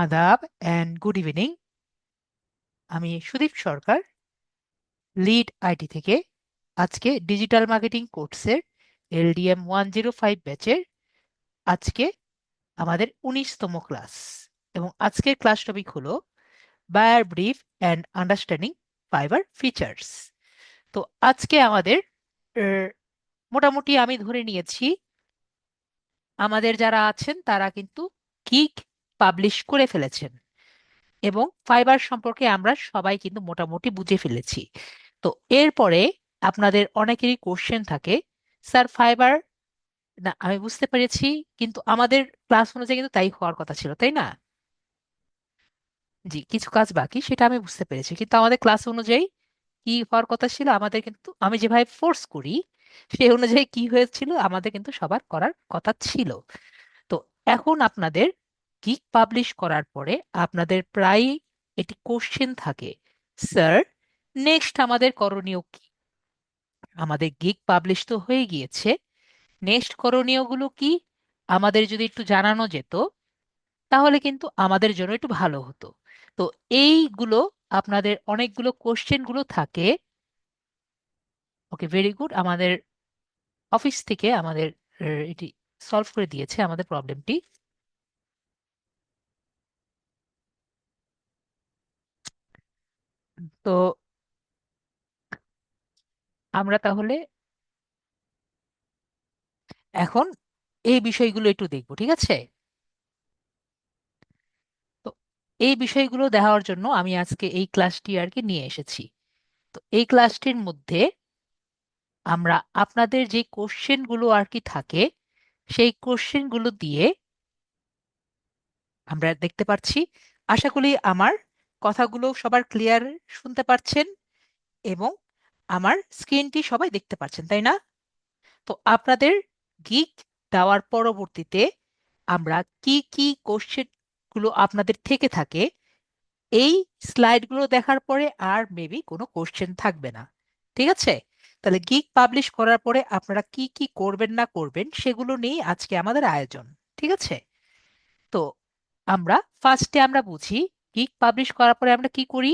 আদাব and good evening. আমি সুদীপ সরকার, lead IT থেকে। আজকে ডিজিটাল মার্কেটিং কোর্সের LDM 105 ব্যাচের আজকে আমাদের 19তম ক্লাস, এবং আজকের ক্লাস টপিক হলো buyer brief and understanding Fiverr features. তো আজকে আমাদের আহ, মোটামুটি আমি ধরে নিয়েছি আমাদের যারা আছেন তারা কিন্তু গিগ পাবলিশ করে ফেলেছেন, এবং ফাইবার সম্পর্কে আমরা সবাই কিন্তু মোটামুটি বুঝে ফেলেছি। তো এরপরে আপনাদের অনেকেরই কোশ্চেন থাকে, স্যার ফাইবার না আমি বুঝতে পেরেছি, কিন্তু আমাদের ক্লাস অনুযায়ী কিন্তু তাই হওয়ার কথা ছিল, তাই না? জি, কিছু কাজ বাকি সেটা আমি বুঝতে পেরেছি, কিন্তু আমাদের ক্লাস অনুযায়ী কি হওয়ার কথা ছিল আমাদের, কিন্তু আমি যেভাবে ফোর্স করি সেই অনুযায়ী কি হয়েছিল আমাদের কিন্তু সবার করার কথা ছিল। তো এখন আপনাদের গিগ পাবলিশ করার পরে আপনাদের প্রায় একটি কোশ্চেন থাকে, স্যার নেক্সট আমাদের করণীয় কি? আমাদের গিগ পাবলিশ তো হয়ে গিয়েছে, নেক্সট করণীয়গুলো কি আমাদের যদি একটু জানানো যেত তাহলে কিন্তু আমাদের জন্য একটু ভালো হতো। তো এইগুলো আপনাদের অনেকগুলো কোশ্চেন গুলো থাকে। ওকে, ভেরি গুড। আমাদের অফিস থেকে আমাদের এটি সলভ করে দিয়েছে আমাদের প্রবলেমটি। তো আমরা তাহলে এখন এই বিষয়গুলো একটু দেখবো, ঠিক আছে? তো এই বিষয়গুলো দেখার জন্য আমি আজকে এই ক্লাসটি আর কি নিয়ে এসেছি। তো এই ক্লাসটির মধ্যে আমরা আপনাদের যে কোশ্চেনগুলো আর কি থাকে সেই কোশ্চেনগুলো দিয়ে আমরা দেখতে পাচ্ছি। আশা করি আমার কথাগুলো সবার ক্লিয়ার শুনতে পাচ্ছেন, এবং আমার স্ক্রিনটি সবাই দেখতে পাচ্ছেন, তাই না? তো আপনাদের গিগ দেওয়ার পরবর্তীতে আমরা কি কি কোশ্চেন গুলো আপনাদের থেকে থাকে, এই স্লাইডগুলো দেখার পরে আর মেবি কোনো কোশ্চেন থাকবে না, ঠিক আছে? তাহলে গিগ পাবলিশ করার পরে আপনারা কি কি করবেন না করবেন সেগুলো নিয়ে আজকে আমাদের আয়োজন, ঠিক আছে? তো আমরা বুঝি গিগ পাবলিশ করার পরে আমরা কি করি।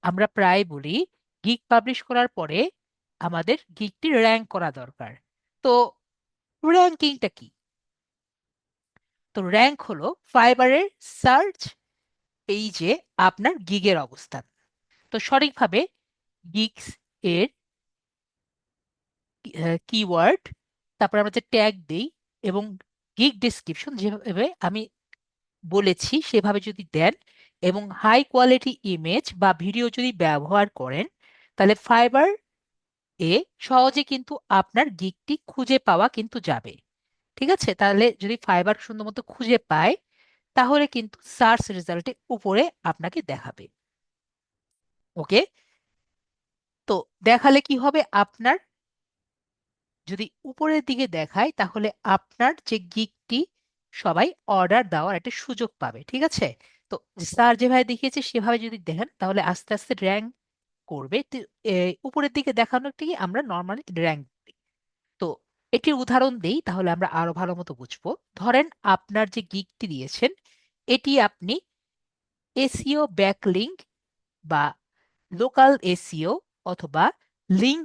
আমরা প্রায় বলি গিগ পাবলিশ করার পরে আমাদের গিগটি র্যাঙ্ক করা দরকার। তো র্যাঙ্কিংটা কি? তো র্যাঙ্ক হলো ফাইবারের সার্চ পেইজে আপনার গিগের অবস্থান। তো সঠিকভাবে গিগস এর কিওয়ার্ড, তারপর আমরা যে ট্যাগ দিই, এবং গিগ ডেসক্রিপশন যেভাবে আমি বলেছি সেভাবে যদি দেন, এবং হাই কোয়ালিটি ইমেজ বা ভিডিও যদি ব্যবহার করেন, তাহলে ফাইবার এ সহজে কিন্তু আপনার গিগটি খুঁজে পাওয়া কিন্তু যাবে। ঠিক আছে? তাহলে যদি ফাইবার সুন্দর মতো খুঁজে পায় তাহলে কিন্তু সার্চ রেজাল্টে উপরে আপনাকে দেখাবে। ওকে, তো দেখালে কি হবে আপনার, যদি উপরের দিকে দেখায় তাহলে আপনার যে গিগটি সবাই অর্ডার দেওয়ার একটা সুযোগ পাবে, ঠিক আছে? তো স্যার যেভাবে দেখিয়েছে সেভাবে যদি দেখেন তাহলে আস্তে আস্তে র্যাঙ্ক করবে। তো, উপরের দিকে দেখানোর থেকে আমরা নর্মালি র্যাঙ্ক দিই। তো এটির উদাহরণ দেই তাহলে আমরা আরো ভালো মতো বুঝবো। ধরেন আপনার যে গিগটি দিয়েছেন এটি আপনি এসইও ব্যাকলিঙ্ক বা লোকাল এসইও অথবা লিঙ্ক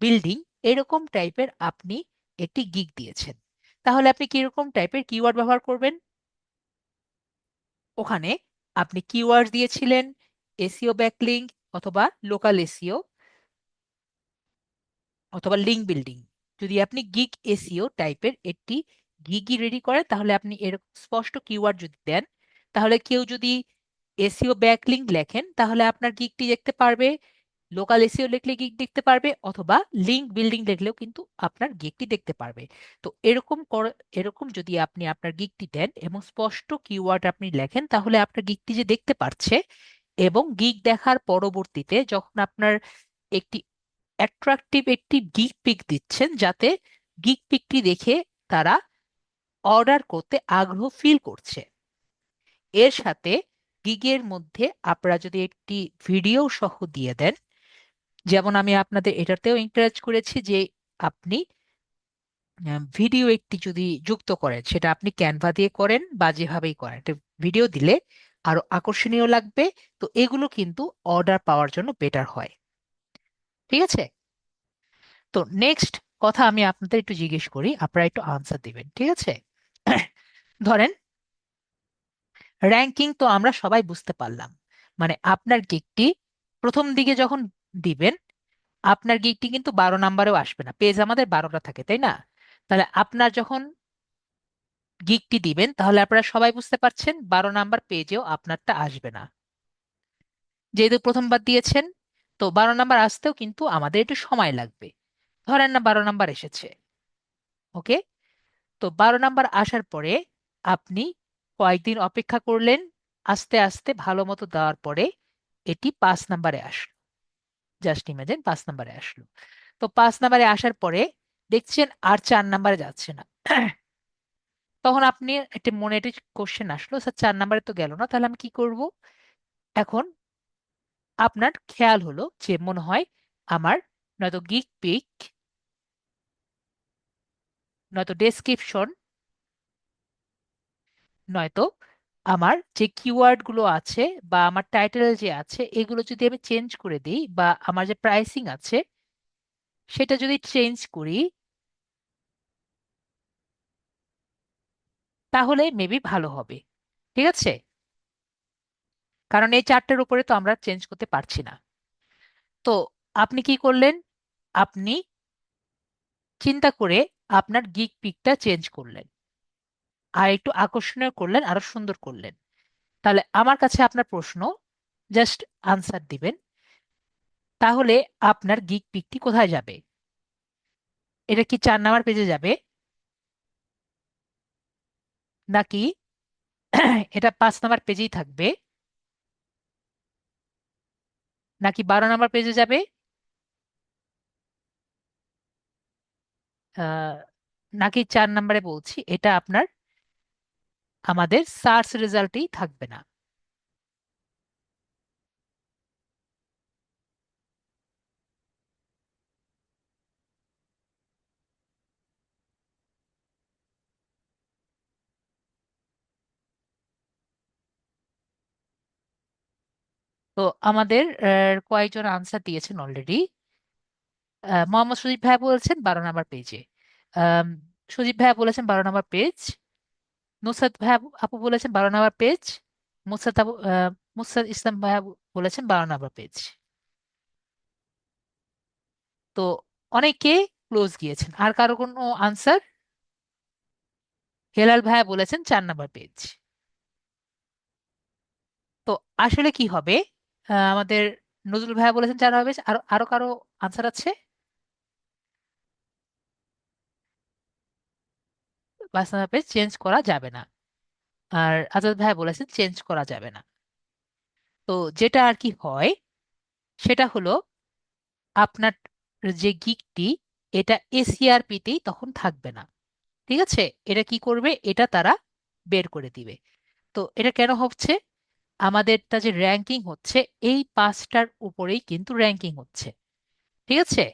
বিল্ডিং এরকম টাইপের আপনি একটি গিগ দিয়েছেন। তাহলে আপনি কিরকম টাইপের কিওয়ার্ড ব্যবহার করবেন? ওখানে আপনি কিওয়ার্ড দিয়েছিলেন এসইও ব্যাকলিঙ্ক অথবা লোকাল এসইও অথবা লিঙ্ক বিল্ডিং। যদি আপনি গিগ এসইও টাইপের একটি গিগই রেডি করেন তাহলে আপনি এরকম স্পষ্ট কিওয়ার্ড যদি দেন, তাহলে কেউ যদি এসইও ব্যাকলিঙ্ক লেখেন তাহলে আপনার গিগটি দেখতে পারবে, লোকাল এসইও লিখলে গিগ দেখতে পারবে, অথবা লিঙ্ক বিল্ডিং লিখলেও কিন্তু আপনার গিগটি দেখতে পারবে। তো এরকম যদি আপনি আপনার গিগটি দেন এবং স্পষ্ট কিওয়ার্ড আপনি লেখেন তাহলে আপনার গিগটি যে দেখতে পারছে, এবং গিগ দেখার পরবর্তীতে যখন আপনার একটি অ্যাট্রাকটিভ একটি গিগ পিক দিচ্ছেন যাতে গিগ পিকটি দেখে তারা অর্ডার করতে আগ্রহ ফিল করছে। এর সাথে গিগের মধ্যে আপনারা যদি একটি ভিডিও সহ দিয়ে দেন, যেমন আমি আপনাদের এটাতেও এনকারেজ করেছি যে আপনি ভিডিও একটি যদি যুক্ত করেন, সেটা আপনি ক্যানভা দিয়ে করেন বা যেভাবেই করেন, একটা ভিডিও দিলে আরো আকর্ষণীয় লাগবে। তো এগুলো কিন্তু অর্ডার পাওয়ার জন্য বেটার হয়। ঠিক আছে? তো নেক্সট কথা আমি আপনাদের একটু জিজ্ঞেস করি, আপনারা একটু আনসার দিবেন, ঠিক আছে? ধরেন, র্যাঙ্কিং তো আমরা সবাই বুঝতে পারলাম। মানে আপনার গিকটি প্রথম দিকে যখন দিবেন, আপনার গিকটি কিন্তু 12 নম্বরেও আসবে না, পেজ আমাদের 12টা থাকে, তাই না? তাহলে আপনার যখন গিকটি দিবেন, তাহলে আপনারা সবাই বুঝতে পারছেন 12 নাম্বার পেজেও আপনারটা আসবে না। যেহেতু প্রথমবার দিয়েছেন, তো 12 নাম্বার আসতেও কিন্তু আমাদের একটু সময় লাগবে। ধরেন না 12 নাম্বার এসেছে, ওকে। তো 12 নাম্বার আসার পরে আপনি কয়েকদিন অপেক্ষা করলেন, আস্তে আস্তে ভালো মতো দেওয়ার পরে এটি 5 নাম্বারে আসলো। জাস্ট ইমাজিন 5 নাম্বারে আসলো। তো 5 নাম্বারে আসার পরে দেখছেন আর 4 নাম্বারে যাচ্ছে না। তখন আপনি একটা মনে একটা কোশ্চেন আসলো, স্যার 4 নাম্বারে তো গেল না, তাহলে আমি কি করব? এখন আপনার খেয়াল হলো যে মনে হয় আমার নয়তো গিক পিক, নয়তো ডেসক্রিপশন, নয়তো আমার যে কিওয়ার্ড গুলো আছে বা আমার টাইটেল যে আছে, এগুলো যদি আমি চেঞ্জ করে দিই, বা আমার যে প্রাইসিং আছে সেটা যদি চেঞ্জ করি, তাহলে মেবি ভালো হবে। ঠিক আছে? কারণ এই চারটের উপরে তো আমরা চেঞ্জ করতে পারছি না। তো আপনি কি করলেন? আপনি চিন্তা করে আপনার গিক পিকটা চেঞ্জ করলেন, আর একটু আকর্ষণীয় করলেন, আরো সুন্দর করলেন। তাহলে আমার কাছে আপনার প্রশ্ন, জাস্ট আনসার দিবেন। তাহলে আপনার গিক পিকটি কোথায় যাবে? এটা কি 4 নাম্বার পেজে যাবে, নাকি এটা 5 নাম্বার পেজেই থাকবে, নাকি 12 নাম্বার পেজে যাবে, আহ, নাকি 4 নাম্বারে? বলছি এটা আপনার আমাদের সার্চ রেজাল্টেই থাকবে না। তো আমাদের কয়েকজন আনসার দিয়েছেন অলরেডি। মোহাম্মদ সুদীপ ভাই বলেছেন 12 নাম্বার পেজে। আম, সুদীপ ভাই বলেছেন 12 নাম্বার পেজ। নুসরাত ভাই আপু বলেছেন 12 নাম্বার পেজ। মুসাত আবু মুসাত ইসলাম ভাই বলেছেন 12 নাম্বার পেজ। তো অনেকে ক্লোজ গিয়েছেন। আর কারো কোনো আনসার? হেলাল ভাইয়া বলেছেন 4 নাম্বার পেজ। তো আসলে কি হবে? আমাদের নজরুল ভাইয়া বলেছেন 4 নাম্বার পেজ। আরো আরো কারো আনসার আছে? 5 নাম্বার পেজ চেঞ্জ করা যাবে না। আর আজাদ ভাইয়া বলেছেন চেঞ্জ করা যাবে না। তো যেটা আর কি হয়, সেটা হলো আপনার যে গিকটি, এটা এসিআরপি তেই তখন থাকবে না। ঠিক আছে? এটা কি করবে? এটা তারা বের করে দিবে। তো এটা কেন হচ্ছে? আমাদেরটা যে র্যাঙ্কিং হচ্ছে, এই 5টার উপরেই কিন্তু র্যাঙ্কিং হচ্ছে। ঠিক আছে?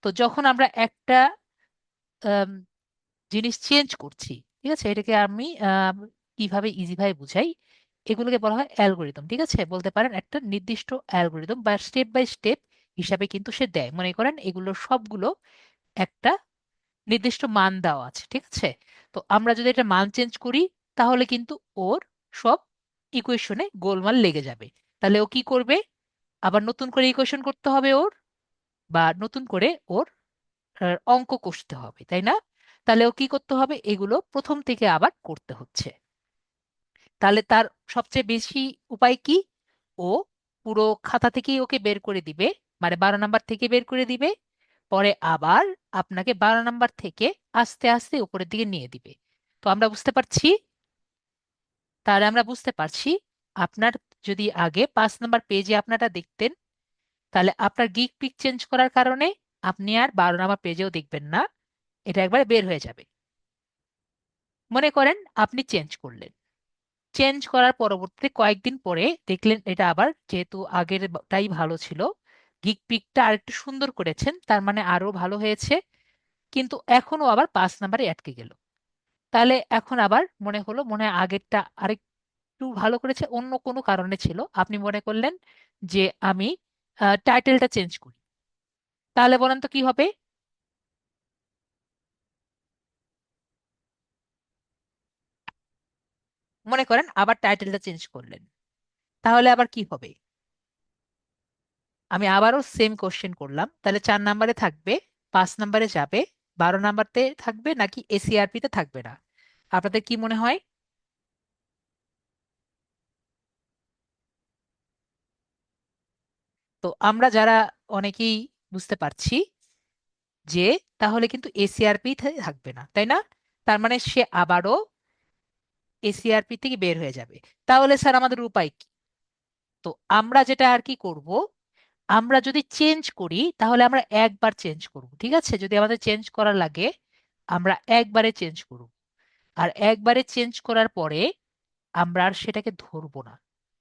তো যখন আমরা একটা আম, জিনিস চেঞ্জ করছি, ঠিক আছে, এটাকে আমি কিভাবে ইজি ভাবে বুঝাই, এগুলোকে বলা হয় অ্যালগোরিদম। ঠিক আছে? বলতে পারেন একটা নির্দিষ্ট অ্যালগোরিদম বা স্টেপ বাই স্টেপ হিসাবে কিন্তু সে দেয়। মনে করেন এগুলো সবগুলো একটা নির্দিষ্ট মান দেওয়া আছে, ঠিক আছে? তো আমরা যদি এটা মান চেঞ্জ করি, তাহলে কিন্তু ওর সব ইকুয়েশনে গোলমাল লেগে যাবে। তাহলে ও কি করবে? আবার নতুন করে ইকুয়েশন করতে হবে ওর, বা নতুন করে ওর অঙ্ক কষতে হবে, তাই না? তাহলে ও কি করতে হবে? এগুলো প্রথম থেকে আবার করতে হচ্ছে। তাহলে তার সবচেয়ে বেশি উপায় কি? ও পুরো খাতা থেকেই ওকে বের করে দিবে, মানে 12 নাম্বার থেকে বের করে দিবে, পরে আবার আপনাকে 12 নাম্বার থেকে আস্তে আস্তে উপরের দিকে নিয়ে দিবে। তো আমরা বুঝতে পারছি, তাহলে আমরা বুঝতে পারছি আপনার যদি আগে 5 নাম্বার পেজে আপনারা দেখতেন, তাহলে আপনার গিক পিক চেঞ্জ করার কারণে আপনি আর 12 নাম্বার পেজেও দেখবেন না, এটা একবারে বের হয়ে যাবে। মনে করেন আপনি চেঞ্জ করলেন, চেঞ্জ করার পরবর্তীতে কয়েকদিন পরে দেখলেন এটা আবার যেহেতু আগেরটাই ভালো ছিল, গিক পিকটা আরেকটু সুন্দর করেছেন, তার মানে আরো ভালো হয়েছে, কিন্তু এখনো আবার 5 নাম্বারে আটকে গেল। তাহলে এখন আবার মনে হলো মনে হয় আগেরটা আরেকটু একটু ভালো করেছে, অন্য কোনো কারণে ছিল, আপনি মনে করলেন যে আমি টাইটেলটা চেঞ্জ করি, তাহলে বলেন তো কি হবে? মনে করেন আবার টাইটেলটা চেঞ্জ করলেন, তাহলে আবার কি হবে? আমি আবারও সেম কোশ্চেন করলাম, তাহলে 4 নম্বরে থাকবে, 5 নম্বরে যাবে, 12 নম্বরতে থাকবে, নাকি এসিআরপি তে থাকবে না? আপনাদের কি মনে হয়? তো আমরা যারা অনেকেই বুঝতে পারছি যে তাহলে কিন্তু এসিআরপি থাকবে না, তাই না? তার মানে সে আবারও এসিআরপি থেকে বের হয়ে যাবে। তাহলে স্যার আমাদের উপায় কি? তো আমরা যেটা আর কি করব, আমরা যদি চেঞ্জ করি তাহলে আমরা একবার চেঞ্জ করব, ঠিক আছে? যদি আমাদের চেঞ্জ করা লাগে আমরা একবারে চেঞ্জ করব। আর একবারে চেঞ্জ করার পরে আমরা আর সেটাকে ধরবো না,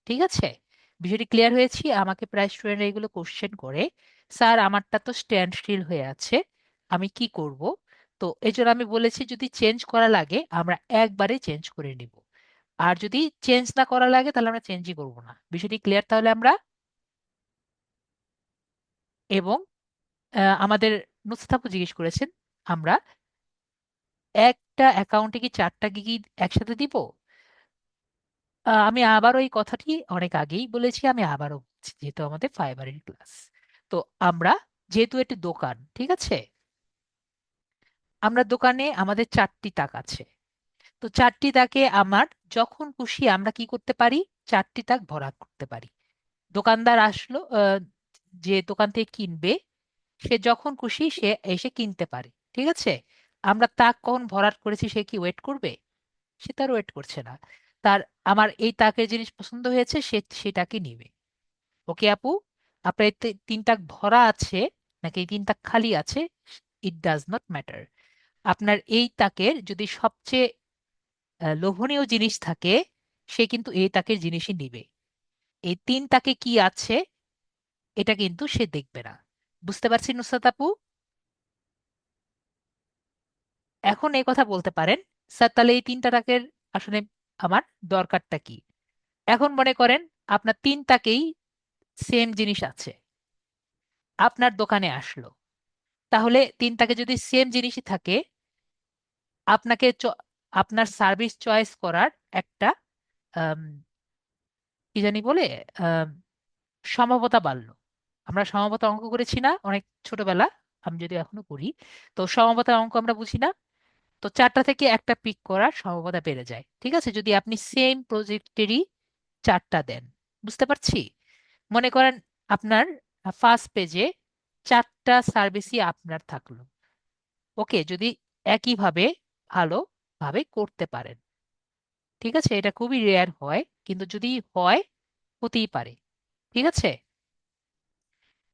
ঠিক আছে? বিষয়টি ক্লিয়ার হয়েছি? আমাকে প্রায় স্টুডেন্ট এগুলো কোশ্চেন করে, স্যার আমারটা তো স্ট্যান্ড স্টিল হয়ে আছে, আমি কি করব? তো এই জন্য আমি বলেছি যদি চেঞ্জ করা লাগে আমরা একবারে চেঞ্জ করে নিব, আর যদি চেঞ্জ না করা লাগে তাহলে আমরা চেঞ্জই করব না। বিষয়টি ক্লিয়ার তাহলে আমরা? এবং আমাদের নুসরাত আপু জিজ্ঞেস করেছেন আমরা একটা অ্যাকাউন্টে কি 4টা গিগ একসাথে দিব? আমি আবারও এই কথাটি অনেক আগেই বলেছি, আমি আবারও বলছি, যেহেতু আমাদের ফাইবারের ক্লাস। তো আমরা, যেহেতু এটি দোকান, ঠিক আছে, আমরা দোকানে আমাদের 4টি তাক আছে। তো 4টি তাকে আমার যখন খুশি আমরা কি করতে পারি? 4টি তাক ভরা করতে পারি। দোকানদার আসলো, যে দোকান থেকে কিনবে, সে যখন খুশি সে এসে কিনতে পারে, ঠিক আছে? আমরা তাক কখন ভরাট করেছি সে কি ওয়েট করবে? সে তার ওয়েট করছে না। তার, আমার এই তাকের জিনিস পছন্দ হয়েছে, সে সেটাকে নিবে। ওকে আপু, আপনার এই 3টা ভরা আছে নাকি এই 3টা খালি আছে, ইট ডাজ নট ম্যাটার। আপনার এই তাকের যদি সবচেয়ে লোভনীয় জিনিস থাকে, সে কিন্তু এই তাকের জিনিসই নিবে। এই 3 তাকে কি আছে এটা কিন্তু সে দেখবে না। বুঝতে পারছি নুসরাত আপু? এখন এই কথা বলতে পারেন, স্যার তাহলে এই 3টা তাকের আসলে আমার দরকারটা কি? এখন মনে করেন আপনার 3 তাকেই সেম জিনিস আছে, আপনার দোকানে আসলো, তাহলে 3 তাকে যদি সেম জিনিসই থাকে, আপনাকে আপনার সার্ভিস চয়েস করার একটা আম, কি জানি বলে, আম, সম্ভাবতা বাড়লো। আমরা সম্ভাবতা অঙ্ক করেছি না অনেক ছোটবেলা, আমি যদি এখনো করি, তো সম্ভাবতা অঙ্ক আমরা বুঝি না? তো 4টা থেকে একটা পিক করার সম্ভাবনা বেড়ে যায়, ঠিক আছে, যদি আপনি সেম প্রজেক্টেরই 4টা দেন। বুঝতে পারছি? মনে করেন আপনার ফার্স্ট পেজে 4টা সার্ভিসই আপনার থাকলো, ওকে, যদি একইভাবে ভালোভাবে করতে পারেন, ঠিক আছে? এটা খুবই রেয়ার হয়, কিন্তু যদি হয় হতেই পারে, ঠিক আছে?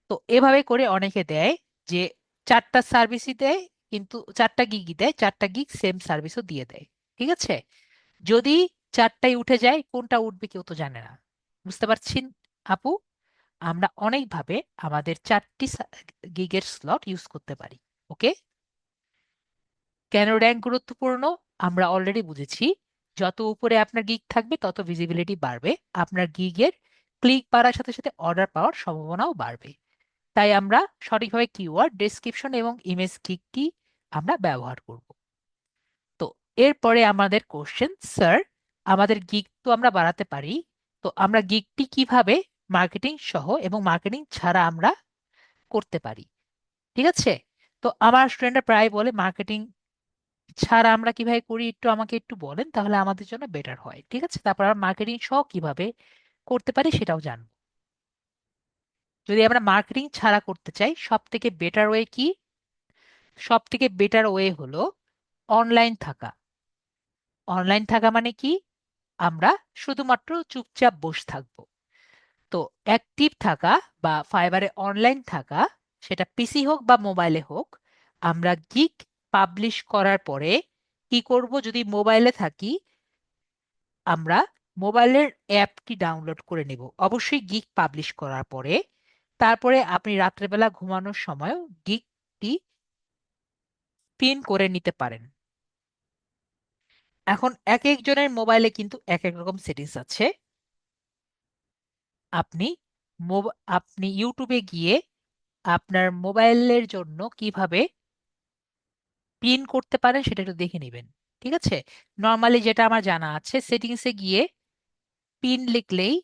তো এভাবে করে অনেকে দেয় যে 4টা সার্ভিসই দেয়, কিন্তু 4টা গিগই দেয়, 4টা গিগ সেম সার্ভিসও দিয়ে দেয়, ঠিক আছে? যদি 4টাই উঠে যায়, কোনটা উঠবে কেউ তো জানে না। বুঝতে পারছেন আপু? আমরা অনেকভাবে আমাদের 4টি গিগের স্লট ইউজ করতে পারি। ওকে, কেন র্যাঙ্ক গুরুত্বপূর্ণ আমরা অলরেডি বুঝেছি। যত উপরে আপনার গিগ থাকবে তত ভিজিবিলিটি বাড়বে, আপনার গিগের ক্লিক বাড়ার সাথে সাথে অর্ডার পাওয়ার সম্ভাবনাও বাড়বে। তাই আমরা সঠিকভাবে কিওয়ার্ড ডেসক্রিপশন এবং ইমেজ গিগটি আমরা ব্যবহার করব। তো এরপরে আমাদের কোশ্চেন, স্যার আমাদের গিগ তো আমরা বাড়াতে পারি, তো আমরা গিগটি কিভাবে মার্কেটিং সহ এবং মার্কেটিং ছাড়া আমরা করতে পারি, ঠিক আছে? তো আমার স্টুডেন্টরা প্রায় বলে মার্কেটিং ছাড়া আমরা কিভাবে করি, একটু আমাকে একটু বলেন তাহলে আমাদের জন্য বেটার হয়, ঠিক আছে? তারপর আমরা মার্কেটিং সহ কিভাবে করতে পারি সেটাও জানবো। যদি আমরা মার্কেটিং ছাড়া করতে চাই, সব থেকে বেটার ওয়ে কি? সব থেকে বেটার ওয়ে হলো অনলাইন থাকা। অনলাইন থাকা মানে কি? আমরা শুধুমাত্র চুপচাপ বসে থাকবো। তো অ্যাক্টিভ থাকা বা ফাইবারে অনলাইন থাকা, সেটা পিসি হোক বা মোবাইলে হোক, আমরা গিগ পাবলিশ করার পরে কি করব? যদি মোবাইলে থাকি আমরা মোবাইলের অ্যাপটি ডাউনলোড করে নেব অবশ্যই গিগ পাবলিশ করার পরে। তারপরে আপনি রাত্রেবেলা ঘুমানোর সময় গিগটি পিন করে নিতে পারেন। এখন এক একজনের মোবাইলে কিন্তু এক এক রকম সেটিংস আছে। আপনি আপনি ইউটিউবে গিয়ে আপনার মোবাইলের জন্য কিভাবে পিন করতে পারেন সেটা একটু দেখে নেবেন। ঠিক আছে, নর্মালি যেটা আমার জানা আছে, সেটিংসে গিয়ে পিন লিখলেই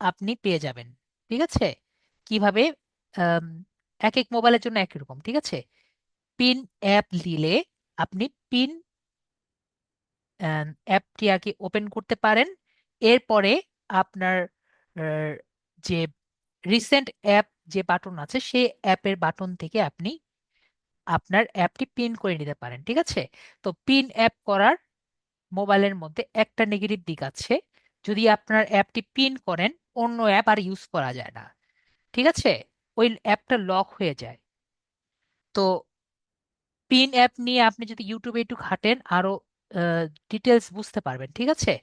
আপনি পেয়ে যাবেন। ঠিক আছে, কিভাবে আম, এক এক মোবাইলের জন্য এক রকম। ঠিক আছে, পিন অ্যাপ দিলে আপনি পিন অ্যাপটি আর কি ওপেন করতে পারেন। এরপরে আপনার আহ, যে রিসেন্ট অ্যাপ যে বাটন আছে সেই অ্যাপের বাটন থেকে আপনি আপনার অ্যাপটি পিন করে নিতে পারেন। ঠিক আছে, তো পিন অ্যাপ করার মোবাইলের মধ্যে একটা নেগেটিভ দিক আছে, যদি আপনার অ্যাপটি পিন করেন অন্য অ্যাপ আর ইউজ করা যায় না। ঠিক আছে, ওই অ্যাপটা লক হয়ে যায়। তো পিন অ্যাপ নিয়ে আপনি যদি ইউটিউবে একটু ঘাটেন আরো ডিটেলস বুঝতে পারবেন। ঠিক আছে,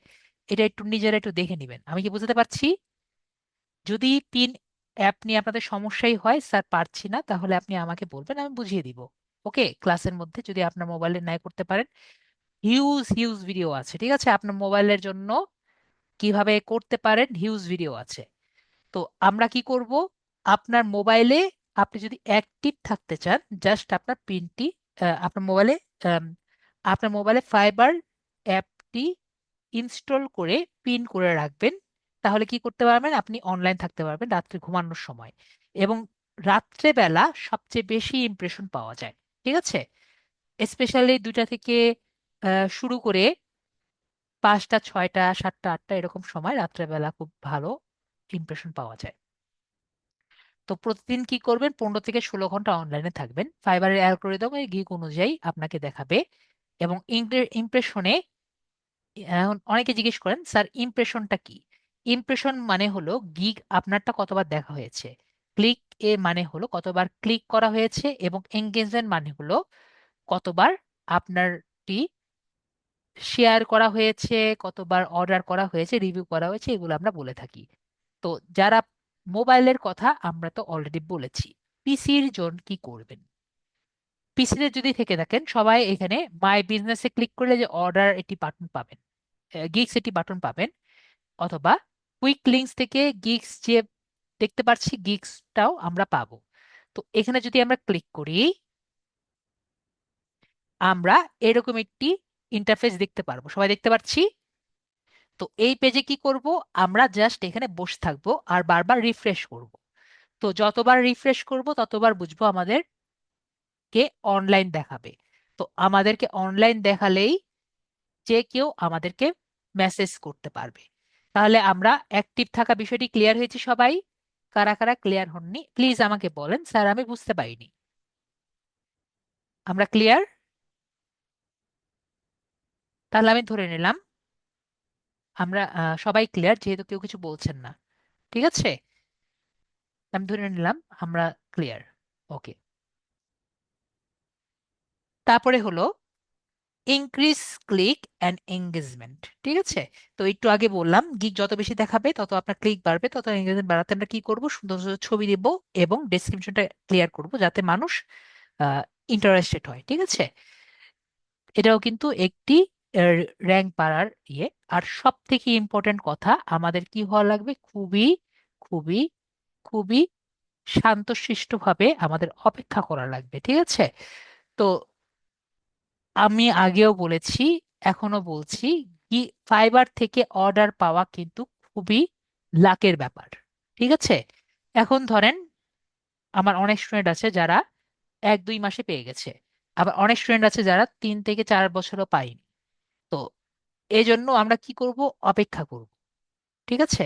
এটা একটু নিজেরা একটু দেখে নেবেন। আমি কি বুঝতে পারছি? যদি পিন অ্যাপ নিয়ে আপনাদের সমস্যাই হয়, স্যার পারছি না, তাহলে আপনি আমাকে বলবেন, আমি বুঝিয়ে দিব। ওকে, ক্লাসের মধ্যে যদি আপনার মোবাইলে নাই করতে পারেন, হিউজ হিউজ ভিডিও আছে। ঠিক আছে, আপনার মোবাইলের জন্য কিভাবে করতে পারেন হিউজ ভিডিও আছে। তো আমরা কি করব, আপনার মোবাইলে আপনি যদি অ্যাক্টিভ থাকতে চান, জাস্ট আপনার পিনটি আপনার মোবাইলে আম, আপনার মোবাইলে ফাইবার অ্যাপটি ইনস্টল করে পিন করে রাখবেন। তাহলে কি করতে পারবেন, আপনি অনলাইন থাকতে পারবেন রাত্রে ঘুমানোর সময়, এবং রাত্রেবেলা সবচেয়ে বেশি ইমপ্রেশন পাওয়া যায়। ঠিক আছে, স্পেশালি 2টা থেকে শুরু করে 5টা, 6টা, 7টা, 8টা এরকম সময় রাত্রেবেলা খুব ভালো ইমপ্রেশন পাওয়া যায়। তো প্রতিদিন কি করবেন, 15 থেকে 16 ঘন্টা অনলাইনে থাকবেন। ফাইবারের অ্যালগোরিদম এর গিগ অনুযায়ী আপনাকে দেখাবে। এবং ইমপ্রেশনে, এখন অনেকে জিজ্ঞেস করেন স্যার ইমপ্রেশনটা কি। ইমপ্রেশন মানে হলো গিগ আপনারটা কতবার দেখা হয়েছে, ক্লিক এ মানে হলো কতবার ক্লিক করা হয়েছে, এবং এঙ্গেজমেন্ট মানে হলো কতবার আপনারটি শেয়ার করা হয়েছে, কতবার অর্ডার করা হয়েছে, রিভিউ করা হয়েছে, এগুলো আমরা বলে থাকি। তো যারা মোবাইলের কথা আমরা তো অলরেডি বলেছি। পিসির জন্য কি করবেন, পিসিতে যদি থেকে থাকেন সবাই, এখানে মাই বিজনেসে ক্লিক করলে যে অর্ডার এটি বাটন পাবেন, গিগস এটি বাটন পাবেন, অথবা কুইক লিঙ্কস থেকে গিগস যে দেখতে পাচ্ছি গিগসটাও আমরা পাবো। তো এখানে যদি আমরা ক্লিক করি, আমরা এরকম একটি ইন্টারফেস দেখতে পারবো, সবাই দেখতে পাচ্ছি। তো এই পেজে কি করব, আমরা জাস্ট এখানে বসে থাকবো আর বারবার রিফ্রেশ করব। তো যতবার রিফ্রেশ করব ততবার বুঝবো আমাদের কে অনলাইন দেখাবে। তো আমাদেরকে অনলাইন দেখালেই যে কেউ আমাদেরকে মেসেজ করতে পারবে। তাহলে আমরা অ্যাক্টিভ থাকা বিষয়টি ক্লিয়ার হয়েছে সবাই? কারা কারা ক্লিয়ার হননি প্লিজ আমাকে বলেন, স্যার আমি বুঝতে পারিনি। আমরা ক্লিয়ার? তাহলে আমি ধরে নিলাম আমরা সবাই ক্লিয়ার, যেহেতু কেউ কিছু বলছেন না। ঠিক আছে, আমি ধরে নিলাম আমরা ক্লিয়ার। ওকে, তারপরে হলো ইনক্রিজ ক্লিক অ্যান্ড এঙ্গেজমেন্ট। ঠিক আছে, তো একটু আগে বললাম গিগ যত বেশি দেখাবে তত আপনার ক্লিক বাড়বে, তত এঙ্গেজমেন্ট বাড়াতে আমরা কি করব, সুন্দর সুন্দর ছবি দেব এবং ডেসক্রিপশনটা ক্লিয়ার করব যাতে মানুষ ইন্টারেস্টেড হয়। ঠিক আছে, এটাও কিন্তু একটি র্যাঙ্ক বাড়ার ইয়ে। আর সব থেকে ইম্পর্টেন্ট কথা, আমাদের কি হওয়া লাগবে, খুবই খুবই খুবই শান্তশিষ্ট ভাবে আমাদের অপেক্ষা করা লাগবে। ঠিক আছে, তো আমি আগেও বলেছি, এখনো বলছি, কি ফাইবার থেকে অর্ডার পাওয়া কিন্তু খুবই লাকের ব্যাপার। ঠিক আছে, এখন ধরেন আমার অনেক স্টুডেন্ট আছে যারা 1-2 মাসে পেয়ে গেছে, আবার অনেক স্টুডেন্ট আছে যারা 3 থেকে 4 বছরও পায়নি। তো এই জন্য আমরা কি করব, অপেক্ষা করব। ঠিক আছে,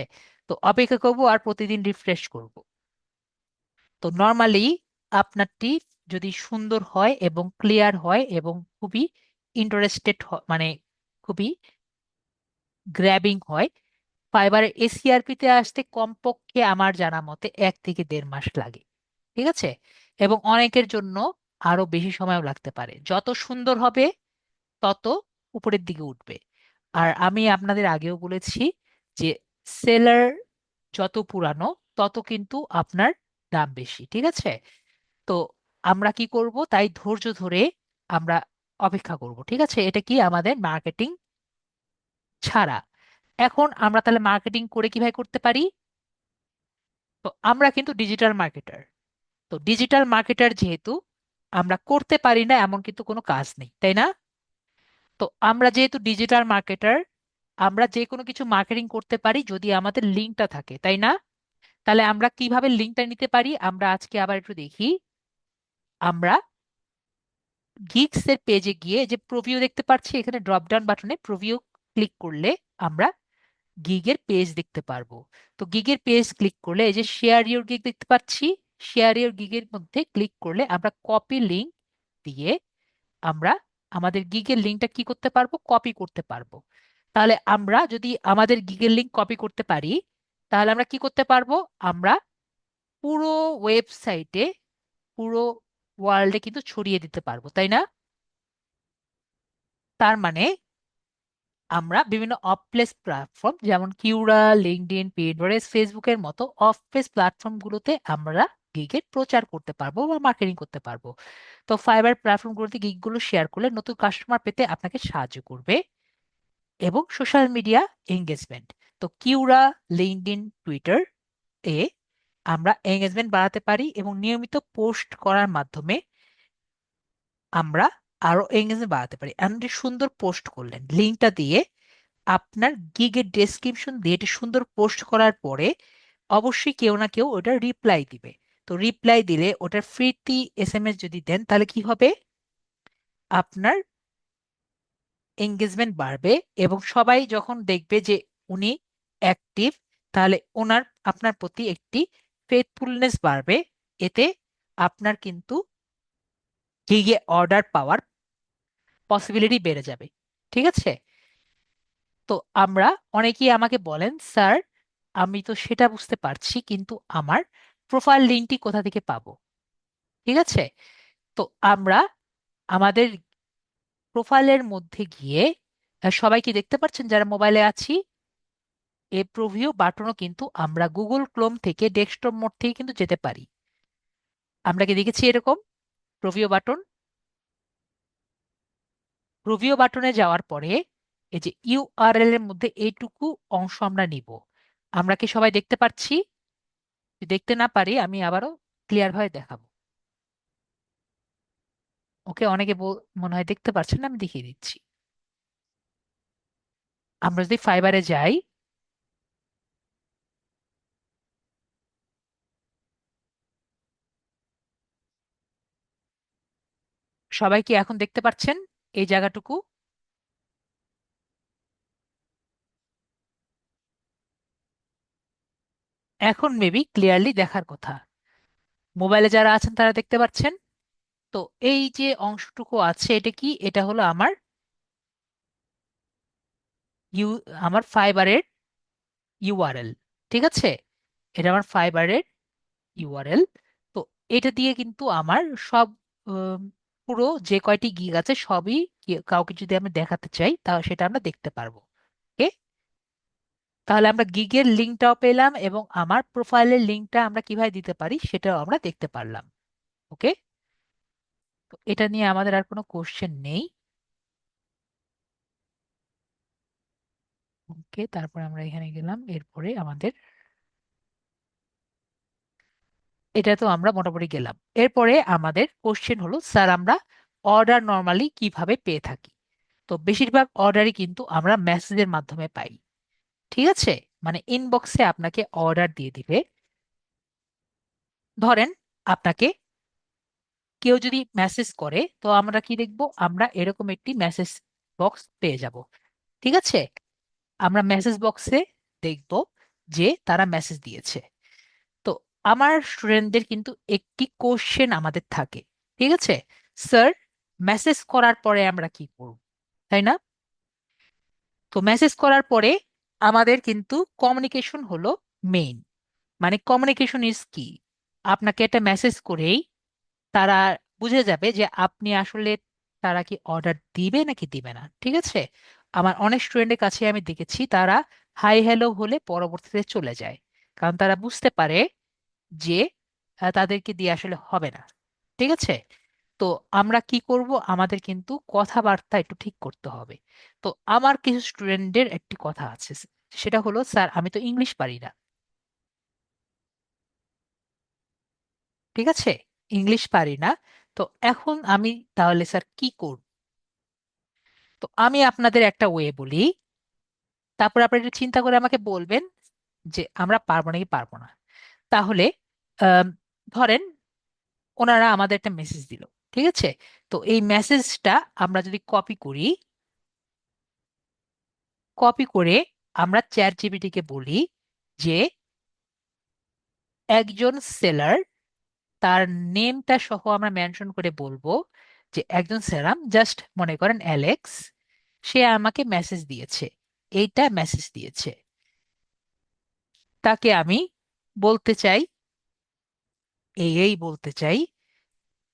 তো অপেক্ষা করব আর প্রতিদিন রিফ্রেশ করব। তো নর্মালি আপনারটি যদি সুন্দর হয় এবং ক্লিয়ার হয় এবং খুবই ইন্টারেস্টেড, মানে খুবই গ্র্যাবিং হয়, ফাইবারের এসিআরপি তে আসতে কমপক্ষে আমার জানা মতে 1 থেকে 1.5 মাস লাগে। ঠিক আছে, এবং অনেকের জন্য আরো বেশি সময়ও লাগতে পারে। যত সুন্দর হবে তত উপরের দিকে উঠবে। আর আমি আপনাদের আগেও বলেছি যে সেলার যত পুরানো তত কিন্তু আপনার দাম বেশি। ঠিক আছে, তো আমরা কি করব, তাই ধৈর্য ধরে আমরা অপেক্ষা করব। ঠিক আছে, এটা কি আমাদের মার্কেটিং ছাড়া এখন আমরা তাহলে মার্কেটিং করে কিভাবে করতে পারি? তো আমরা কিন্তু ডিজিটাল মার্কেটার। তো ডিজিটাল মার্কেটার যেহেতু আমরা করতে পারি না এমন কিন্তু কোনো কাজ নেই, তাই না? তো আমরা যেহেতু ডিজিটাল মার্কেটার, আমরা যে কোনো কিছু মার্কেটিং করতে পারি যদি আমাদের লিঙ্কটা থাকে, তাই না? তাহলে আমরা কিভাবে লিঙ্কটা নিতে পারি আমরা আজকে আবার একটু দেখি। আমরা গিগস এর পেজে গিয়ে যে প্রভিউ দেখতে পাচ্ছি, এখানে ড্রপ ডাউন বাটনে প্রভিউ ক্লিক করলে আমরা গিগের পেজ দেখতে পারবো। তো গিগের পেজ ক্লিক করলে এই যে শেয়ার ইউর গিগ দেখতে পাচ্ছি, শেয়ার ইউর গিগের মধ্যে ক্লিক করলে আমরা কপি লিঙ্ক দিয়ে আমরা আমাদের গিগের লিঙ্কটা কি করতে পারবো, কপি করতে পারবো। তাহলে আমরা যদি আমাদের গিগের লিঙ্ক কপি করতে পারি তাহলে আমরা কি করতে পারবো, আমরা পুরো ওয়েবসাইটে, পুরো ওয়ার্ল্ডে কিন্তু ছড়িয়ে দিতে পারবো, তাই না? তার মানে আমরা বিভিন্ন অফ প্লেস প্ল্যাটফর্ম যেমন কিউরা, লিঙ্কডইন, পিন্টারেস্ট, ফেসবুকের মতো অফ প্লেস প্ল্যাটফর্ম গুলোতে আমরা গিগের প্রচার করতে পারবো বা মার্কেটিং করতে পারবো। তো ফাইবার প্ল্যাটফর্ম গুলোতে গিগ গুলো শেয়ার করলে নতুন কাস্টমার পেতে আপনাকে সাহায্য করবে। এবং সোশ্যাল মিডিয়া এঙ্গেজমেন্ট, তো কিউরা, লিঙ্কডইন, টুইটার এ আমরা এঙ্গেজমেন্ট বাড়াতে পারি এবং নিয়মিত পোস্ট করার মাধ্যমে আমরা আরো এঙ্গেজমেন্ট বাড়াতে পারি। আপনি সুন্দর পোস্ট করলেন, লিঙ্কটা দিয়ে আপনার গিগের ডেসক্রিপশন দিয়ে এটি সুন্দর পোস্ট করার পরে অবশ্যই কেউ না কেউ ওটা রিপ্লাই দিবে। তো রিপ্লাই দিলে ওটার ফ্রিতে এসএমএস যদি দেন তাহলে কি হবে, আপনার এঙ্গেজমেন্ট বাড়বে এবং সবাই যখন দেখবে যে উনি অ্যাক্টিভ তাহলে ওনার আপনার প্রতি একটি ফেথফুলনেস বাড়বে। এতে আপনার কিন্তু গিগে অর্ডার পাওয়ার পসিবিলিটি বেড়ে যাবে। ঠিক আছে? তো আমরা, অনেকেই আমাকে বলেন স্যার আমি তো সেটা বুঝতে পারছি কিন্তু আমার প্রোফাইল লিঙ্কটি কোথা থেকে পাবো? ঠিক আছে, তো আমরা আমাদের প্রোফাইলের মধ্যে গিয়ে সবাই কি দেখতে পাচ্ছেন যারা মোবাইলে আছি, এই প্রভিউ বাটনও কিন্তু আমরা গুগল ক্রোম থেকে ডেস্কটপ মোড থেকে কিন্তু যেতে পারি। আমরা কি দেখেছি এরকম প্রভিউ বাটন? প্রভিউ বাটনে যাওয়ার পরে এই যে ইউআরএল এর মধ্যে এইটুকু অংশ আমরা নিব। আমরা কি সবাই দেখতে পাচ্ছি? যদি দেখতে না পারি আমি আবারও ক্লিয়ার ভাবে দেখাবো। ওকে, অনেকে মনে হয় দেখতে পাচ্ছেন না, আমি দেখিয়ে দিচ্ছি। আমরা যদি ফাইবারে যাই, সবাই কি এখন দেখতে পাচ্ছেন এই জায়গাটুকু? এখন মেবি ক্লিয়ারলি দেখার কথা। মোবাইলে যারা আছেন তারা দেখতে পাচ্ছেন। তো এই যে অংশটুকু আছে এটা কি, এটা হলো আমার ইউ আমার ফাইবারের ইউআরএল। ঠিক আছে, এটা আমার ফাইবারের ইউআরএল। তো এটা দিয়ে কিন্তু আমার সব উম, পুরো যে কয়টি গিগ আছে সবই কাউকে যদি আমি দেখাতে চাই তাহলে সেটা আমরা দেখতে পারবো। ওকে, তাহলে আমরা গিগের লিঙ্কটাও পেলাম এবং আমার প্রোফাইলের লিঙ্কটা আমরা কিভাবে দিতে পারি সেটাও আমরা দেখতে পারলাম। ওকে, তো এটা নিয়ে আমাদের আর কোনো কোশ্চেন নেই। ওকে, তারপর আমরা এখানে গেলাম, এরপরে আমাদের এটা তো আমরা মোটামুটি গেলাম। এরপরে আমাদের কোশ্চেন হলো স্যার আমরা অর্ডার নর্মালি কিভাবে পেয়ে থাকি? তো বেশিরভাগ অর্ডারই কিন্তু আমরা মেসেজের মাধ্যমে পাই। ঠিক আছে, মানে ইনবক্সে আপনাকে অর্ডার দিয়ে দিবে। ধরেন আপনাকে কেউ যদি মেসেজ করে তো আমরা কি দেখব, আমরা এরকম একটি মেসেজ বক্স পেয়ে যাব। ঠিক আছে, আমরা মেসেজ বক্সে দেখব যে তারা মেসেজ দিয়েছে। তো আমার স্টুডেন্টদের কিন্তু একটি কোশ্চেন আমাদের থাকে। ঠিক আছে, স্যার মেসেজ করার পরে আমরা কি করব, তাই না? তো মেসেজ করার পরে আমাদের কিন্তু কমিউনিকেশন হলো মেইন। মানে কমিউনিকেশন ইজ কি, আপনাকে একটা মেসেজ করেই তারা বুঝে যাবে যে আপনি আসলে তারা কি অর্ডার দিবে নাকি দিবে না। ঠিক আছে, আমার অনেক স্টুডেন্টের কাছে আমি দেখেছি তারা হাই হ্যালো হলে পরবর্তীতে চলে যায়, কারণ তারা বুঝতে পারে যে তাদেরকে দিয়ে আসলে হবে না। ঠিক আছে, তো আমরা কি করব, আমাদের কিন্তু কথাবার্তা একটু ঠিক করতে হবে। তো আমার কিছু স্টুডেন্টদের একটি কথা আছে, সেটা হলো, স্যার আমি তো ইংলিশ পারি না। ঠিক আছে, ইংলিশ পারি না। তো এখন আমি তাহলে স্যার কি করব? তো আমি আপনাদের একটা ওয়ে বলি, তারপর আপনারা একটু চিন্তা করে আমাকে বলবেন যে আমরা পারবো নাকি পারবো না। তাহলে আম, ধরেন ওনারা আমাদের একটা মেসেজ দিল, ঠিক আছে? তো এই মেসেজটা আমরা যদি কপি করি, কপি করে আমরা চ্যাট জিপিটিকে বলি যে একজন সেলার, তার নেমটা সহ আমরা মেনশন করে বলবো যে একজন সেলার, জাস্ট মনে করেন অ্যালেক্স, সে আমাকে মেসেজ দিয়েছে, এইটা মেসেজ দিয়েছে। তাকে আমি বলতে চাই, এই বলতে চাই,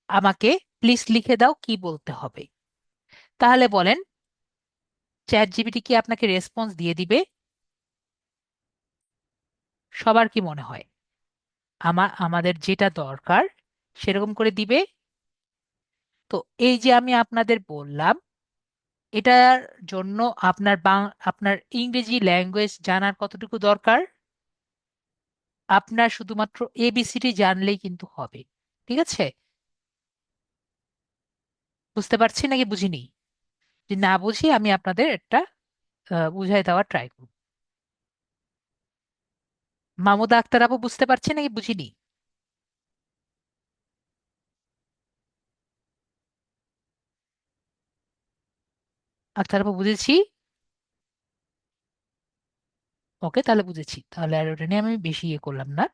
আমাকে প্লিজ লিখে দাও কি বলতে হবে। তাহলে বলেন, চ্যাট জিপিটি কি আপনাকে রেসপন্স দিয়ে দিবে? সবার কি মনে হয় আমাদের যেটা দরকার সেরকম করে দিবে? তো এই যে আমি আপনাদের বললাম, এটার জন্য আপনার ইংরেজি ল্যাঙ্গুয়েজ জানার কতটুকু দরকার? আপনার শুধুমাত্র এবিসিডি জানলেই কিন্তু হবে। ঠিক আছে, বুঝতে পারছি নাকি বুঝিনি? যদি না বুঝি আমি আপনাদের একটা বুঝাই দেওয়ার ট্রাই করব। মামুদা আক্তার আপু, বুঝতে পারছি নাকি বুঝিনি? আক্তার আপু বুঝেছি। ওকে, তাহলে বুঝেছি, তাহলে আর ওটা নিয়ে আমি বেশি ইয়ে করলাম না।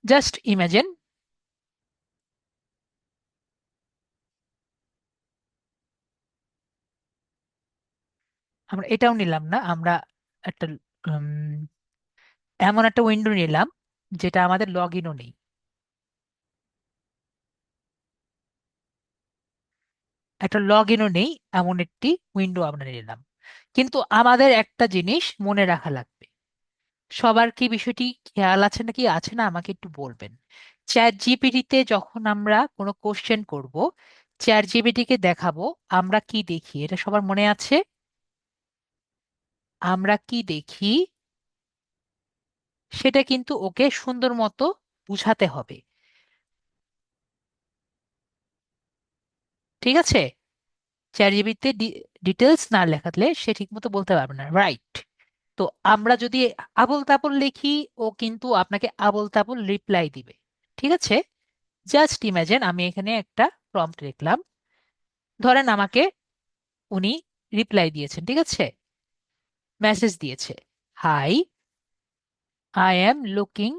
জাস্ট ইমাজিন, আমরা এটাও নিলাম না, আমরা একটা উম, এমন একটা উইন্ডো নিলাম যেটা আমাদের লগ ইনও নেই। একটা লগ ইনও নেই, এমন একটি উইন্ডো আমরা নিলাম। কিন্তু আমাদের একটা জিনিস মনে রাখা লাগবে। সবার কি বিষয়টি খেয়াল আছে নাকি আছে না আমাকে একটু বলবেন। চ্যাট জিপিটিতে যখন আমরা কোনো কোশ্চেন করব, চ্যাট জিপিটিকে দেখাবো আমরা কি দেখি, এটা সবার মনে আছে? আমরা কি দেখি সেটা কিন্তু ওকে সুন্দর মতো বুঝাতে হবে। ঠিক আছে, চ্যাট জিপিটিতে ডিটেলস না লেখালে সে ঠিক মতো বলতে পারবে না, রাইট? তো আমরা যদি আবোল তাবোল লিখি, ও কিন্তু আপনাকে আবোল তাবোল রিপ্লাই দিবে। ঠিক আছে, জাস্ট ইমাজিন আমি এখানে একটা প্রম্পট লিখলাম, ধরেন আমাকে উনি রিপ্লাই দিয়েছেন, ঠিক আছে, মেসেজ দিয়েছে, hi, I am looking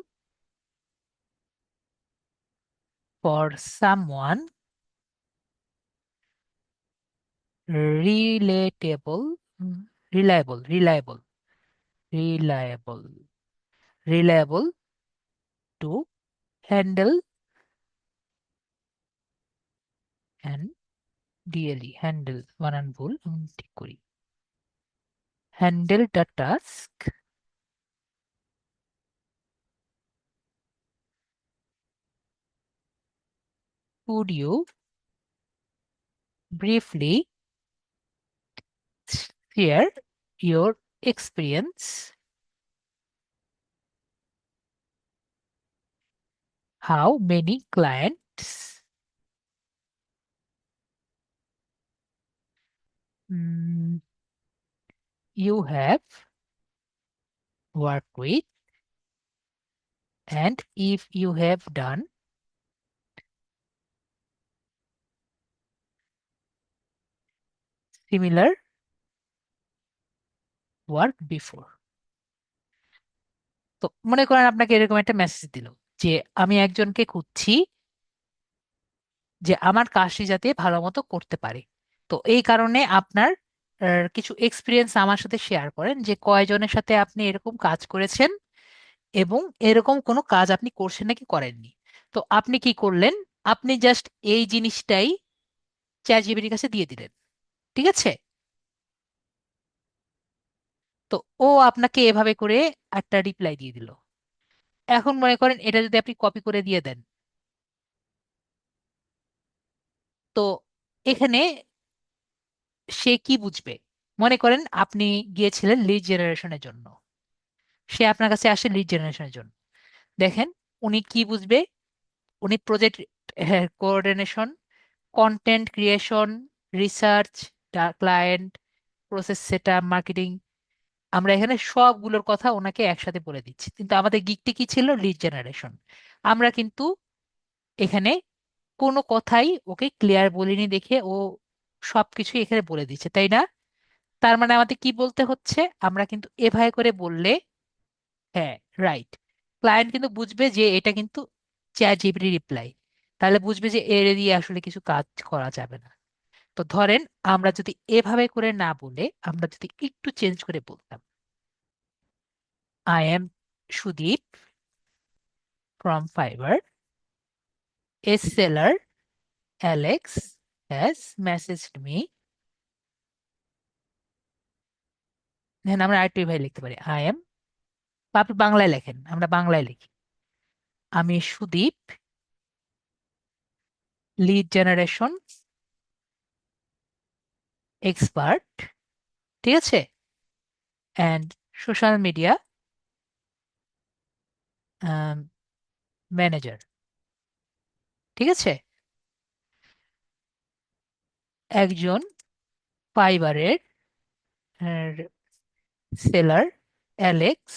for someone relatable, reliable, reliable, reliable to handle and DLE, handle বানান ভুল, আমি ঠিক করি, handle the task, could you briefly share your experience, how many clients mm, you have worked with, and if you have done similar work before। তো মনে করেন আপনাকে এরকম একটা মেসেজ দিল যে আমি একজনকে খুঁজছি যে আমার কাজটি যাতে ভালো মতো করতে পারে। তো এই কারণে আপনার কিছু এক্সপিরিয়েন্স আমার সাথে শেয়ার করেন, যে কয়জনের সাথে আপনি এরকম কাজ করেছেন এবং এরকম কোনো কাজ আপনি করছেন নাকি করেননি। তো আপনি কি করলেন, আপনি জাস্ট এই জিনিসটাই চ্যাট জিপিটির কাছে দিয়ে দিলেন। ঠিক আছে, তো ও আপনাকে এভাবে করে একটা রিপ্লাই দিয়ে দিল। এখন মনে করেন এটা যদি আপনি কপি করে দিয়ে দেন, তো এখানে সে কি বুঝবে? মনে করেন আপনি গিয়েছিলেন লিড জেনারেশনের জন্য, সে আপনার কাছে আসে লিড জেনারেশনের জন্য। দেখেন উনি কি বুঝবে? উনি project coordination, content creation, research, client, process setup, marketing, আমরা এখানে সবগুলোর কথা ওনাকে একসাথে বলে দিচ্ছি। কিন্তু আমাদের গিকটি কি ছিল? Lead generation. আমরা কিন্তু এখানে কোনো কথাই ওকে ক্লিয়ার বলিনি দেখে ও সবকিছু এখানে বলে দিচ্ছে, তাই না? তার মানে আমাদের কি বলতে হচ্ছে? আমরা কিন্তু এভাবে করে বললে, হ্যাঁ, রাইট, ক্লায়েন্ট কিন্তু বুঝবে যে এটা কিন্তু চ্যাট জিপিটি রিপ্লাই। তাহলে বুঝবে যে এর দিয়ে আসলে কিছু কাজ করা যাবে না। তো ধরেন আমরা যদি এভাবে করে না বলে আমরা যদি একটু চেঞ্জ করে বলতাম, I am Sudeep from Fiverr, a seller Alex has messaged me. Then আমরা আরেকটু এভাবে লিখতে পারি, আই এম, বা আপনি বাংলায় লেখেন, আমরা বাংলায় লিখি, আমি সুদীপ, লিড জেনারেশন এক্সপার্ট, ঠিক আছে, অ্যান্ড সোশ্যাল মিডিয়া ম্যানেজার, ঠিক আছে। একজন ফাইবারের সেলার অ্যালেক্স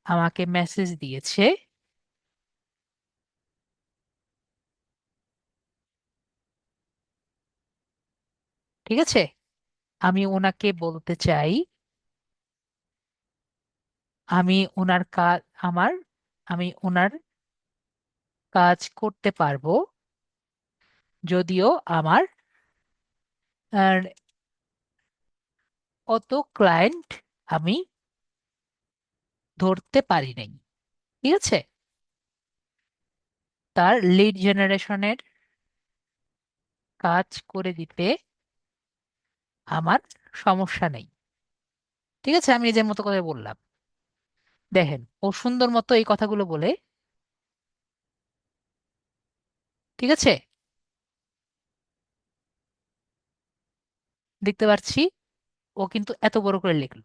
আমাকে মেসেজ দিয়েছে, ঠিক আছে। আমি ওনাকে বলতে চাই, আমি ওনার কাজ আমার আমি ওনার কাজ করতে পারবো, যদিও আমার আহ, অত ক্লায়েন্ট আমি ধরতে পারি নাই, ঠিক আছে। তার লিড জেনারেশনের কাজ করে দিতে আমার সমস্যা নেই, ঠিক আছে। আমি নিজের মতো করে বললাম। দেখেন ও সুন্দর মতো এই কথাগুলো বলে, ঠিক আছে, দেখতে পাচ্ছি ও কিন্তু এত বড় করে লিখলো।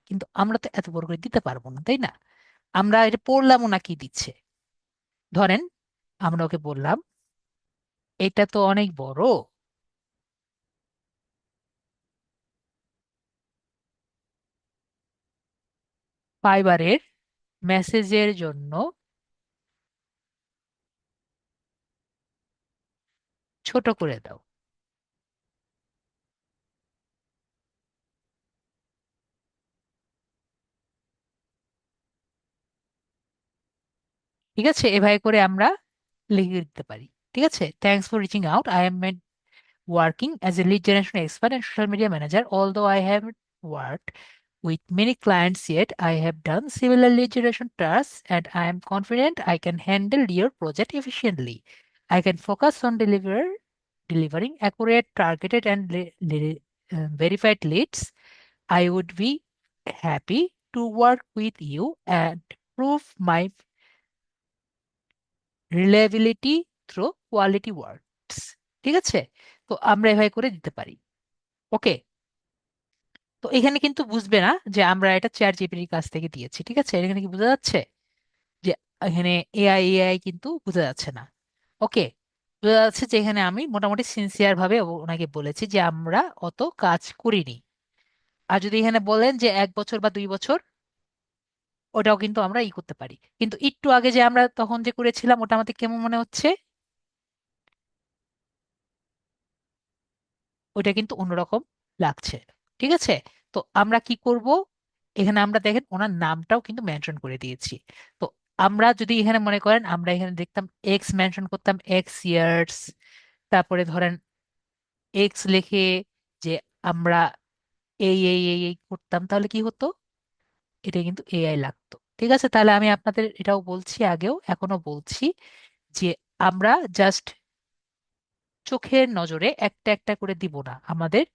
কিন্তু আমরা তো এত বড় করে দিতে পারবো না, তাই না? আমরা এটা পড়লাম না কি দিচ্ছে। ধরেন আমরা ওকে বললাম, এটা তো অনেক বড়, ফাইবারের মেসেজের জন্য ছোট করে দাও। ঠিক আছে, এভাবে করে আমরা লিখে দিতে পারি। ঠিক আছে, thanks for reaching out, I am working as a lead generation expert and social media manager. Although I haven't worked with many clients yet, I have done similar lead generation tasks and I am confident I can handle your project efficiently. I can focus on delivering accurate, targeted, and verified leads. I would be happy to work with you and prove my reliability through quality works. ঠিক আছে, তো আমরা এভাবে করে দিতে পারি। ওকে, তো এখানে কিন্তু বুঝবে না যে আমরা এটা চ্যাট জিপিটির কাছ থেকে দিয়েছি, ঠিক আছে। এখানে কি বোঝা যাচ্ছে যে এখানে এআই এআই কিন্তু বোঝা যাচ্ছে না। ওকে, বোঝা যাচ্ছে যে এখানে আমি মোটামুটি সিনসিয়ার ভাবে ওনাকে বলেছি যে আমরা অত কাজ করিনি। আর যদি এখানে বলেন যে 1 বছর বা 2 বছর, ওটাও কিন্তু আমরা করতে পারি। কিন্তু একটু আগে যে আমরা তখন যে করেছিলাম ওটা আমাদের কেমন মনে হচ্ছে? ওইটা কিন্তু অন্যরকম লাগছে, ঠিক আছে। তো আমরা কি করব? এখানে আমরা দেখেন ওনার নামটাও কিন্তু মেনশন করে দিয়েছি। তো আমরা যদি এখানে মনে করেন আমরা এখানে দেখতাম এক্স মেনশন করতাম, এক্স ইয়ার্স, তারপরে ধরেন এক্স লিখে যে আমরা এই করতাম, তাহলে কি হতো? এটা কিন্তু এআই লাগতো। ঠিক আছে, তাহলে আমি আপনাদের এটাও বলছি, আগেও এখনো বলছি, যে আমরা জাস্ট চোখের নজরে একটা একটা করে দিব না, আমাদের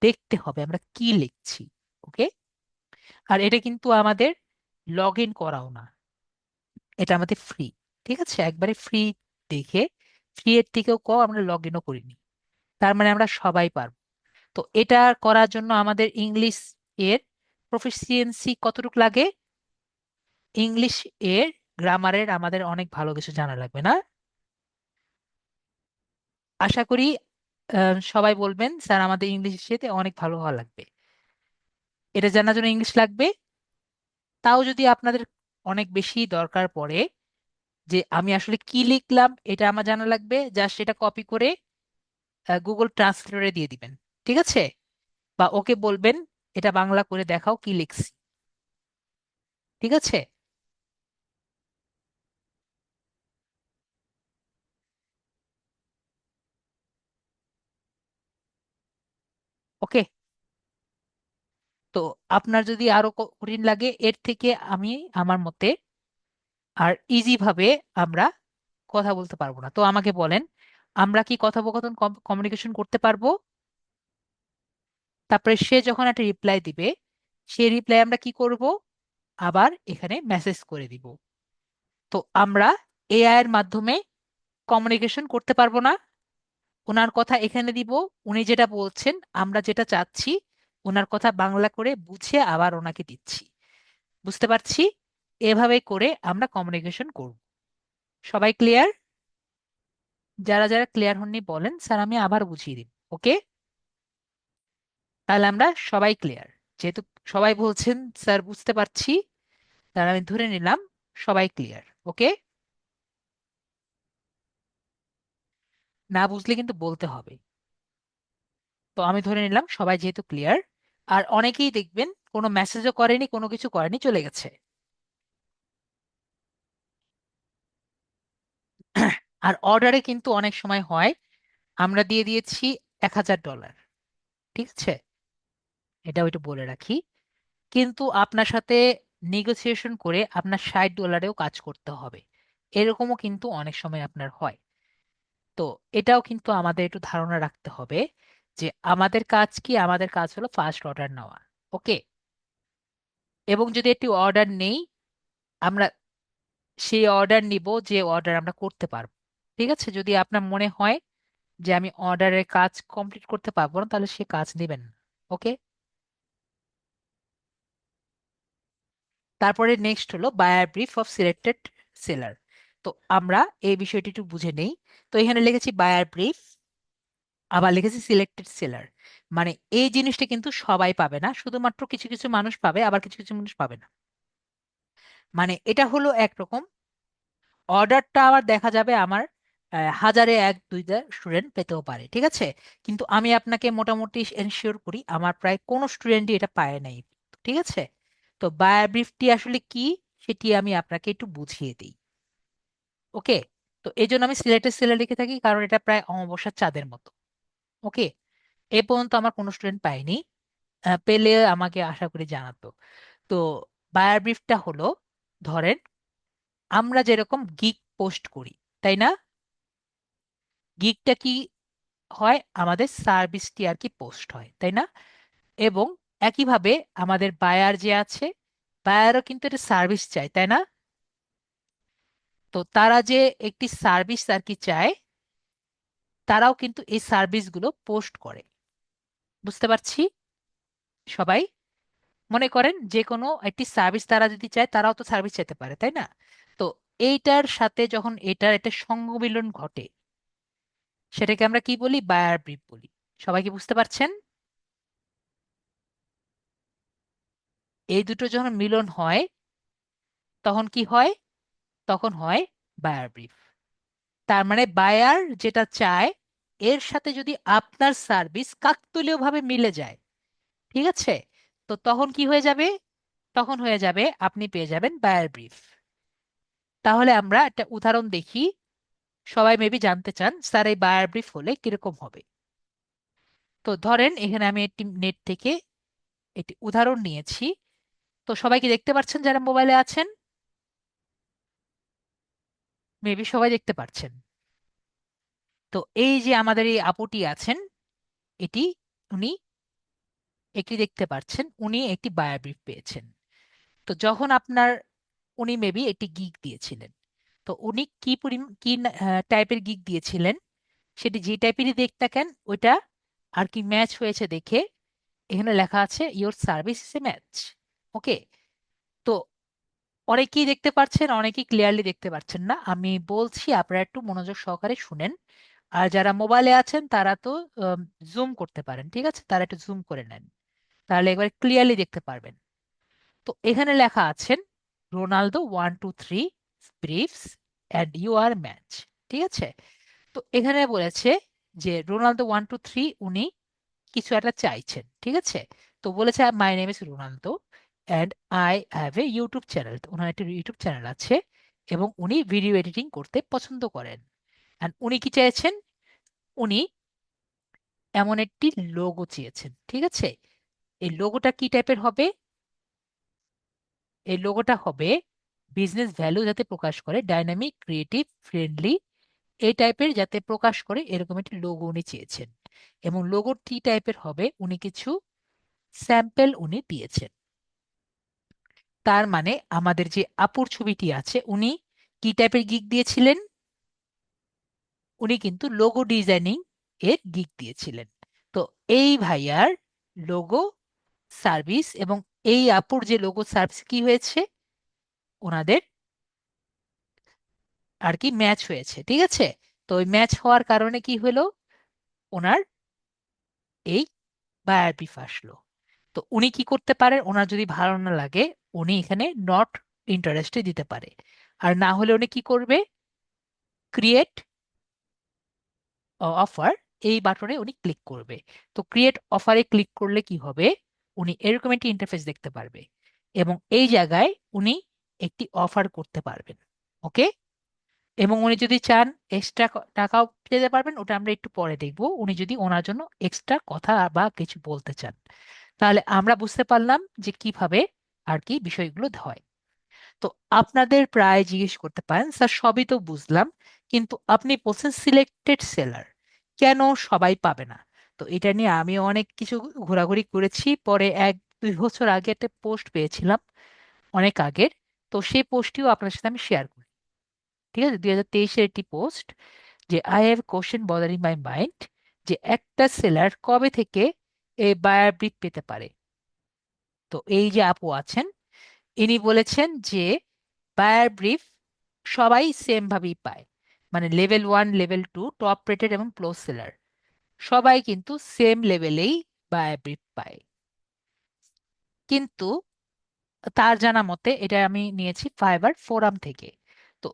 দেখতে হবে আমরা কি লিখছি। ওকে, আর এটা কিন্তু আমাদের লগ ইন করাও না, এটা আমাদের ফ্রি। ঠিক আছে, একবারে ফ্রি দেখে, ফ্রি এর থেকেও কম আমরা লগ ইনও করিনি। তার মানে আমরা সবাই পারবো। তো এটা করার জন্য আমাদের ইংলিশ এর প্রফিসিয়েন্সি কতটুকু লাগে? ইংলিশ এর গ্রামারের আমাদের অনেক ভালো কিছু জানা লাগবে না? আশা করি সবাই বলবেন স্যার আমাদের ইংলিশে অনেক ভালো হওয়া লাগবে। এটা জানার জন্য ইংলিশ লাগবে। তাও যদি আপনাদের অনেক বেশি দরকার পড়ে যে আমি আসলে কি লিখলাম এটা আমার জানা লাগবে, জাস্ট এটা কপি করে গুগল ট্রান্সলেটরে দিয়ে দিবেন। ঠিক আছে? বা ওকে বলবেন এটা বাংলা করে দেখাও কি লিখছি। ঠিক আছে? ওকে। তো আপনার যদি আরো কঠিন লাগে এর থেকে, আমি আমার মতে আর ইজি ভাবে আমরা কথা বলতে পারবো না। তো আমাকে বলেন, আমরা কি কথোপকথন কমিউনিকেশন করতে পারবো? তারপরে সে যখন একটা রিপ্লাই দিবে, সেই রিপ্লাই আমরা কি করব? আবার এখানে মেসেজ করে দিব। তো আমরা এআই এর মাধ্যমে কমিউনিকেশন করতে পারবো না? ওনার কথা এখানে দিব, উনি যেটা বলছেন আমরা যেটা চাচ্ছি ওনার কথা বাংলা করে বুঝে আবার ওনাকে দিচ্ছি। বুঝতে পারছি? এভাবে করে আমরা কমিউনিকেশন করব। সবাই ক্লিয়ার? যারা যারা ক্লিয়ার হননি বলেন, স্যার আমি আবার বুঝিয়ে দিব। ওকে? তাহলে আমরা সবাই ক্লিয়ার। যেহেতু সবাই বলছেন স্যার বুঝতে পারছি, তাহলে আমি ধরে নিলাম সবাই ক্লিয়ার। ওকে? না বুঝলে কিন্তু বলতে হবে। তো আমি ধরে নিলাম সবাই যেহেতু ক্লিয়ার। আর অনেকেই দেখবেন কোনো মেসেজও করেনি, কোনো কিছু করেনি, চলে গেছে। আর অর্ডারে কিন্তু অনেক সময় হয় আমরা দিয়ে দিয়েছি $1,000। ঠিক আছে? এটা ওইটা বলে রাখি। কিন্তু আপনার সাথে নেগোসিয়েশন করে আপনার $60-এও কাজ করতে হবে, এরকমও কিন্তু অনেক সময় আপনার হয়। তো এটাও কিন্তু আমাদের একটু ধারণা রাখতে হবে যে আমাদের কাজ কি, আমাদের কাজ হলো ফার্স্ট অর্ডার নেওয়া। ওকে? এবং যদি একটি অর্ডার নেই, আমরা সেই অর্ডার নিব যে অর্ডার আমরা করতে পারবো। ঠিক আছে? যদি আপনার মনে হয় যে আমি অর্ডারের কাজ কমপ্লিট করতে পারবো না, তাহলে সে কাজ নেবেন না। ওকে? তারপরে নেক্সট হলো buyer brief of selected seller. তো আমরা এই বিষয়টি একটু বুঝে নেই। তো এখানে লিখেছি বায়ার ব্রিফ, আবার লিখেছি সিলেক্টেড সেলার। মানে এই জিনিসটা কিন্তু সবাই পাবে না, শুধুমাত্র কিছু কিছু মানুষ পাবে, আবার কিছু কিছু মানুষ পাবে না। মানে এটা হলো একরকম, অর্ডারটা আবার দেখা যাবে আমার হাজারে এক দুইটা স্টুডেন্ট পেতেও পারে। ঠিক আছে? কিন্তু আমি আপনাকে মোটামুটি এনশিওর করি আমার প্রায় কোনো স্টুডেন্টই এটা পায় নাই। ঠিক আছে? তো বায়ার ব্রিফটি আসলে কি সেটি আমি আপনাকে একটু বুঝিয়ে দিই। ওকে? তো এই জন্য আমি সিলেক্টেড সেলার লিখে থাকি, কারণ এটা প্রায় অমাবস্যার চাঁদের মতো। ওকে? এ পর্যন্ত আমার কোনো স্টুডেন্ট পাইনি, পেলে আমাকে আশা করি জানাতো। তো বায়ার ব্রিফটা হলো, ধরেন আমরা যেরকম গিগ পোস্ট করি, তাই না? গিগটা কি হয়? আমাদের সার্ভিসটি আর কি পোস্ট হয়, তাই না? এবং একইভাবে আমাদের বায়ার যে আছে, বায়ারও কিন্তু একটা সার্ভিস চায়, তাই না? তো তারা যে একটি সার্ভিস আর কি চায়, তারাও কিন্তু এই সার্ভিসগুলো পোস্ট করে। বুঝতে পারছি? সবাই মনে করেন যে কোনো একটি সার্ভিস তারা যদি চায়, তারাও তো সার্ভিস চাইতে পারে, তাই না? তো এইটার সাথে যখন এটার একটা সঙ্গমিলন ঘটে, সেটাকে আমরা কি বলি? বায়ার ব্রিফ বলি। সবাই কি বুঝতে পারছেন? এই দুটো যখন মিলন হয় তখন কি হয়? তখন হয় বায়ার ব্রিফ। তার মানে বায়ার যেটা চায় এর সাথে যদি আপনার সার্ভিস কাকতালীয় ভাবে মিলে যায়, ঠিক আছে, তো তখন কি হয়ে যাবে? তখন হয়ে যাবে আপনি পেয়ে যাবেন বায়ার ব্রিফ। তাহলে আমরা একটা উদাহরণ দেখি। সবাই মেবি জানতে চান স্যার এই বায়ার ব্রিফ হলে কিরকম হবে। তো ধরেন এখানে আমি একটি নেট থেকে একটি উদাহরণ নিয়েছি। তো সবাই কি দেখতে পাচ্ছেন যারা মোবাইলে আছেন? মেবি সবাই দেখতে পাচ্ছেন। তো এই যে আমাদের এই আপুটি আছেন, এটি উনি একটি দেখতে পাচ্ছেন, উনি একটি বায়ার ব্রিফ পেয়েছেন। তো যখন আপনার, উনি মেবি একটি গিগ দিয়েছিলেন। তো উনি কি কি টাইপের গিগ দিয়েছিলেন? সেটি যে টাইপেরই দেখ না কেন ওইটা আর কি ম্যাচ হয়েছে দেখে এখানে লেখা আছে your service is a match. Okay. তো অনেকেই দেখতে পাচ্ছেন, অনেকেই ক্লিয়ারলি দেখতে পাচ্ছেন না, আমি বলছি আপনারা একটু মনোযোগ সহকারে শুনেন। আর যারা মোবাইলে আছেন তারা তো জুম করতে পারেন, ঠিক আছে, তারা একটু জুম করে নেন, তাহলে একবার ক্লিয়ারলি দেখতে পারবেন। তো এখানে লেখা আছেন Ronaldo 1 2 3 briefs and you are match. ঠিক আছে। তো এখানে বলেছে যে রোনালদো 1 2 3 উনি কিছু একটা চাইছেন, ঠিক আছে। তো বলেছে my name is Ronaldo and I have a YouTube channel. ওনার একটা ইউটিউব চ্যানেল আছে এবং উনি ভিডিও এডিটিং করতে পছন্দ করেন। অ্যান্ড উনি কি চাইছেন, উনি এমন একটি লোগো চেয়েছেন, ঠিক আছে। এই লোগোটা কি টাইপের হবে? এই লোগোটা হবে বিজনেস ভ্যালু যাতে প্রকাশ করে, ডাইনামিক, ক্রিয়েটিভ, ফ্রেন্ডলি, এই টাইপের যাতে প্রকাশ করে এরকম একটি লোগো উনি চেয়েছেন। এবং লোগো কি টাইপের হবে উনি কিছু স্যাম্পল উনি দিয়েছেন। তার মানে আমাদের যে আপুর ছবিটি আছে উনি কি টাইপের গিগ দিয়েছিলেন? উনি কিন্তু লোগো ডিজাইনিং এর গিগ দিয়েছিলেন। তো এই ভাইয়ার লোগো সার্ভিস এবং এই আপুর যে লোগো সার্ভিস কি হয়েছে, ওনাদের আর কি ম্যাচ হয়েছে, ঠিক আছে। তো ওই ম্যাচ হওয়ার কারণে কি হলো, ওনার এই বায়ার ব্রিফ আসলো। তো উনি কি করতে পারেন, ওনার যদি ভালো না লাগে উনি এখানে নট ইন্টারেস্টে দিতে পারে। আর না হলে উনি কি করবে, ক্রিয়েট অফার, এই বাটনে উনি ক্লিক করবে। তো ক্রিয়েট অফারে ক্লিক করলে কি হবে, উনি এরকম একটি ইন্টারফেস দেখতে পারবে এবং এই জায়গায় উনি একটি অফার করতে পারবেন। ওকে। এবং উনি যদি চান এক্সট্রা টাকাও পেতে পারবেন, ওটা আমরা একটু পরে দেখব। উনি যদি ওনার জন্য এক্সট্রা কথা বা কিছু বলতে চান, তাহলে আমরা বুঝতে পারলাম যে কিভাবে আর কি বিষয়গুলো হয়। তো আপনাদের প্রায় জিজ্ঞেস করতে পারেন স্যার সবই তো বুঝলাম, কিন্তু আপনি বলছেন সিলেক্টেড সেলার, কেন সবাই পাবে না? তো এটা নিয়ে আমি অনেক কিছু ঘোরাঘুরি করেছি, পরে 1 2 বছর আগে একটা পোস্ট পেয়েছিলাম, অনেক আগের। তো সেই পোস্টটিও আপনার সাথে আমি শেয়ার করি। ঠিক আছে, 2023-এর একটি পোস্ট, যে I have question bothering my mind, যে একটা সেলার কবে থেকে এই বায়ার ব্রিফ পেতে পারে। তো এই যে আপু আছেন ইনি বলেছেন যে বায়ার ব্রিফ সবাই সেম ভাবেই পায়, মানে লেভেল 1 লেভেল 2 টপ রেটেড এবং ক্লোজ সেলার সবাই কিন্তু সেম লেভেলেই বায়ার ব্রিফ পায়। কিন্তু তার জানা মতে, এটা আমি নিয়েছি ফাইবার ফোরাম থেকে। তো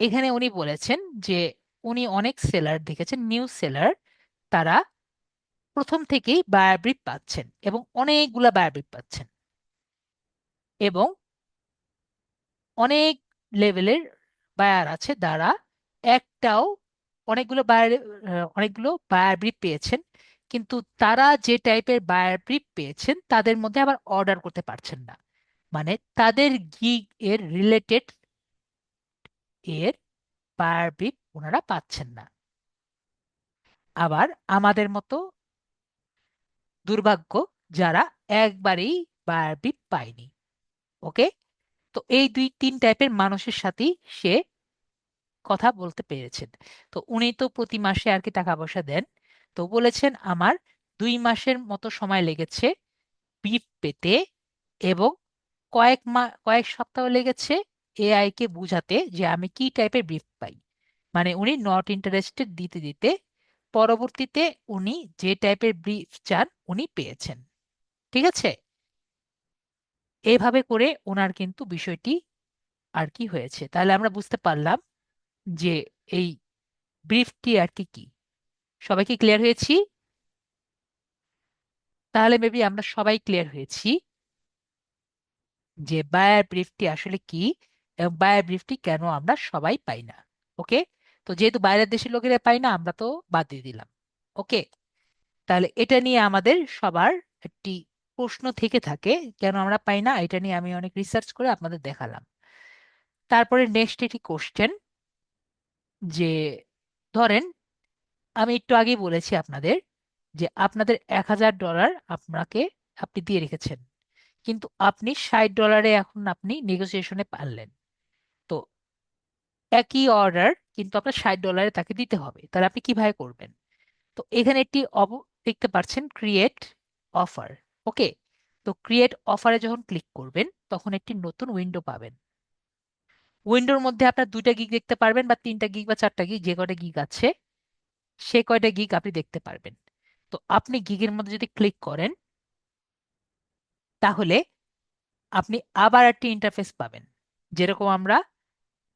এখানে উনি বলেছেন যে উনি অনেক সেলার দেখেছেন, নিউ সেলার, তারা প্রথম থেকেই বায়ার ব্রিফ পাচ্ছেন এবং অনেকগুলা বায়ার ব্রিফ পাচ্ছেন এবং অনেক লেভেলের বায়ার আছে যারা একটাও অনেকগুলো বায়ার ব্রিফ পেয়েছেন, কিন্তু তারা যে টাইপের বায়ার ব্রিফ পেয়েছেন তাদের মধ্যে আবার অর্ডার করতে পারছেন না। মানে তাদের গিগ এর রিলেটেড এর বায়ার ব্রিফ ওনারা পাচ্ছেন না। আবার আমাদের মতো দুর্ভাগ্য যারা একবারেই বায়ার ব্রিফ পায়নি। ওকে। তো এই 2 3 টাইপের মানুষের সাথেই সে কথা বলতে পেরেছেন। তো উনি তো প্রতি মাসে আর কি টাকা পয়সা দেন। তো বলেছেন আমার 2 মাসের মতো সময় লেগেছে ব্রিফ পেতে এবং কয়েক সপ্তাহ লেগেছে এআই কে বুঝাতে যে আমি কি টাইপের ব্রিফ পাই। মানে উনি নট ইন্টারেস্টেড দিতে দিতে পরবর্তীতে উনি যে টাইপের ব্রিফ চান উনি পেয়েছেন। ঠিক আছে। এইভাবে করে ওনার কিন্তু বিষয়টি আর কি হয়েছে, তাহলে আমরা বুঝতে পারলাম যে এই ব্রিফটি আর কি কি। সবাই কি ক্লিয়ার হয়েছি? তাহলে মেবি আমরা সবাই ক্লিয়ার হয়েছি যে বায়ার ব্রিফটি আসলে কি এবং বায়ার ব্রিফটি কেন আমরা সবাই পাই না। ওকে। তো যেহেতু বাইরের দেশের লোকেরা পাই না আমরা তো বাদ দিয়ে দিলাম। ওকে। তাহলে এটা নিয়ে আমাদের সবার একটি প্রশ্ন থেকে থাকে, কেন আমরা পাই না, এটা নিয়ে আমি অনেক রিসার্চ করে আপনাদের দেখালাম। তারপরে নেক্সট এটি কোশ্চেন, যে ধরেন আমি একটু আগেই বলেছি আপনাদের যে আপনাদের $1000 আপনাকে আপনি দিয়ে রেখেছেন, কিন্তু আপনি $60 এখন আপনি নেগোসিয়েশনে পারলেন। তো একই অর্ডার কিন্তু আপনার $60 তাকে দিতে হবে, তাহলে আপনি কিভাবে করবেন? তো এখানে একটি দেখতে পাচ্ছেন ক্রিয়েট অফার। ওকে, তো ক্রিয়েট অফারে যখন ক্লিক করবেন তখন একটি নতুন উইন্ডো পাবেন। উইন্ডোর মধ্যে আপনার 2টা গিগ দেখতে পারবেন, বা 3টা গিগ বা 4টা গিগ, যে কয়টা গিগ আছে সে কয়টা গিগ আপনি দেখতে পারবেন। তো আপনি গিগের মধ্যে যদি ক্লিক করেন তাহলে আপনি আবার একটি ইন্টারফেস পাবেন, যেরকম আমরা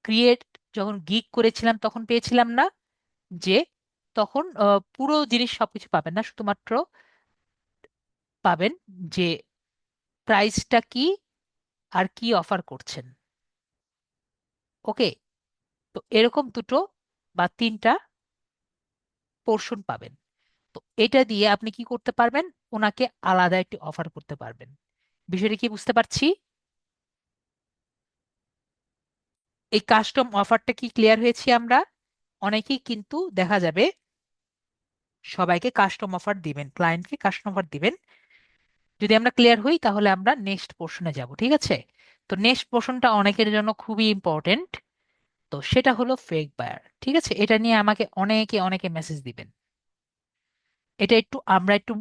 ক্রিয়েট যখন গিগ করেছিলাম তখন পেয়েছিলাম না, যে তখন পুরো জিনিস সবকিছু পাবেন না, শুধুমাত্র পাবেন যে প্রাইসটা কি আর কি অফার করছেন। ওকে, তো এরকম 2 বা 3টা পোর্শন পাবেন। তো এটা দিয়ে আপনি কি করতে পারবেন? ওনাকে আলাদা একটি অফার করতে পারবেন। বিষয়টা কি বুঝতে পারছি? এই কাস্টম অফারটা কি ক্লিয়ার হয়েছি আমরা? অনেকেই কিন্তু দেখা যাবে সবাইকে কাস্টম অফার দিবেন, ক্লায়েন্টকে কাস্টম অফার দিবেন। যদি আমরা ক্লিয়ার হই তাহলে আমরা নেক্সট পোর্শনে যাব, ঠিক আছে? তো নেক্সট পোর্শনটা অনেকের জন্য খুবই ইম্পর্টেন্ট। তো সেটা হলো ফেক বায়ার। ঠিক আছে, এটা নিয়ে আমাকে অনেকে অনেকে মেসেজ দিবেন। এটা আমরা একটু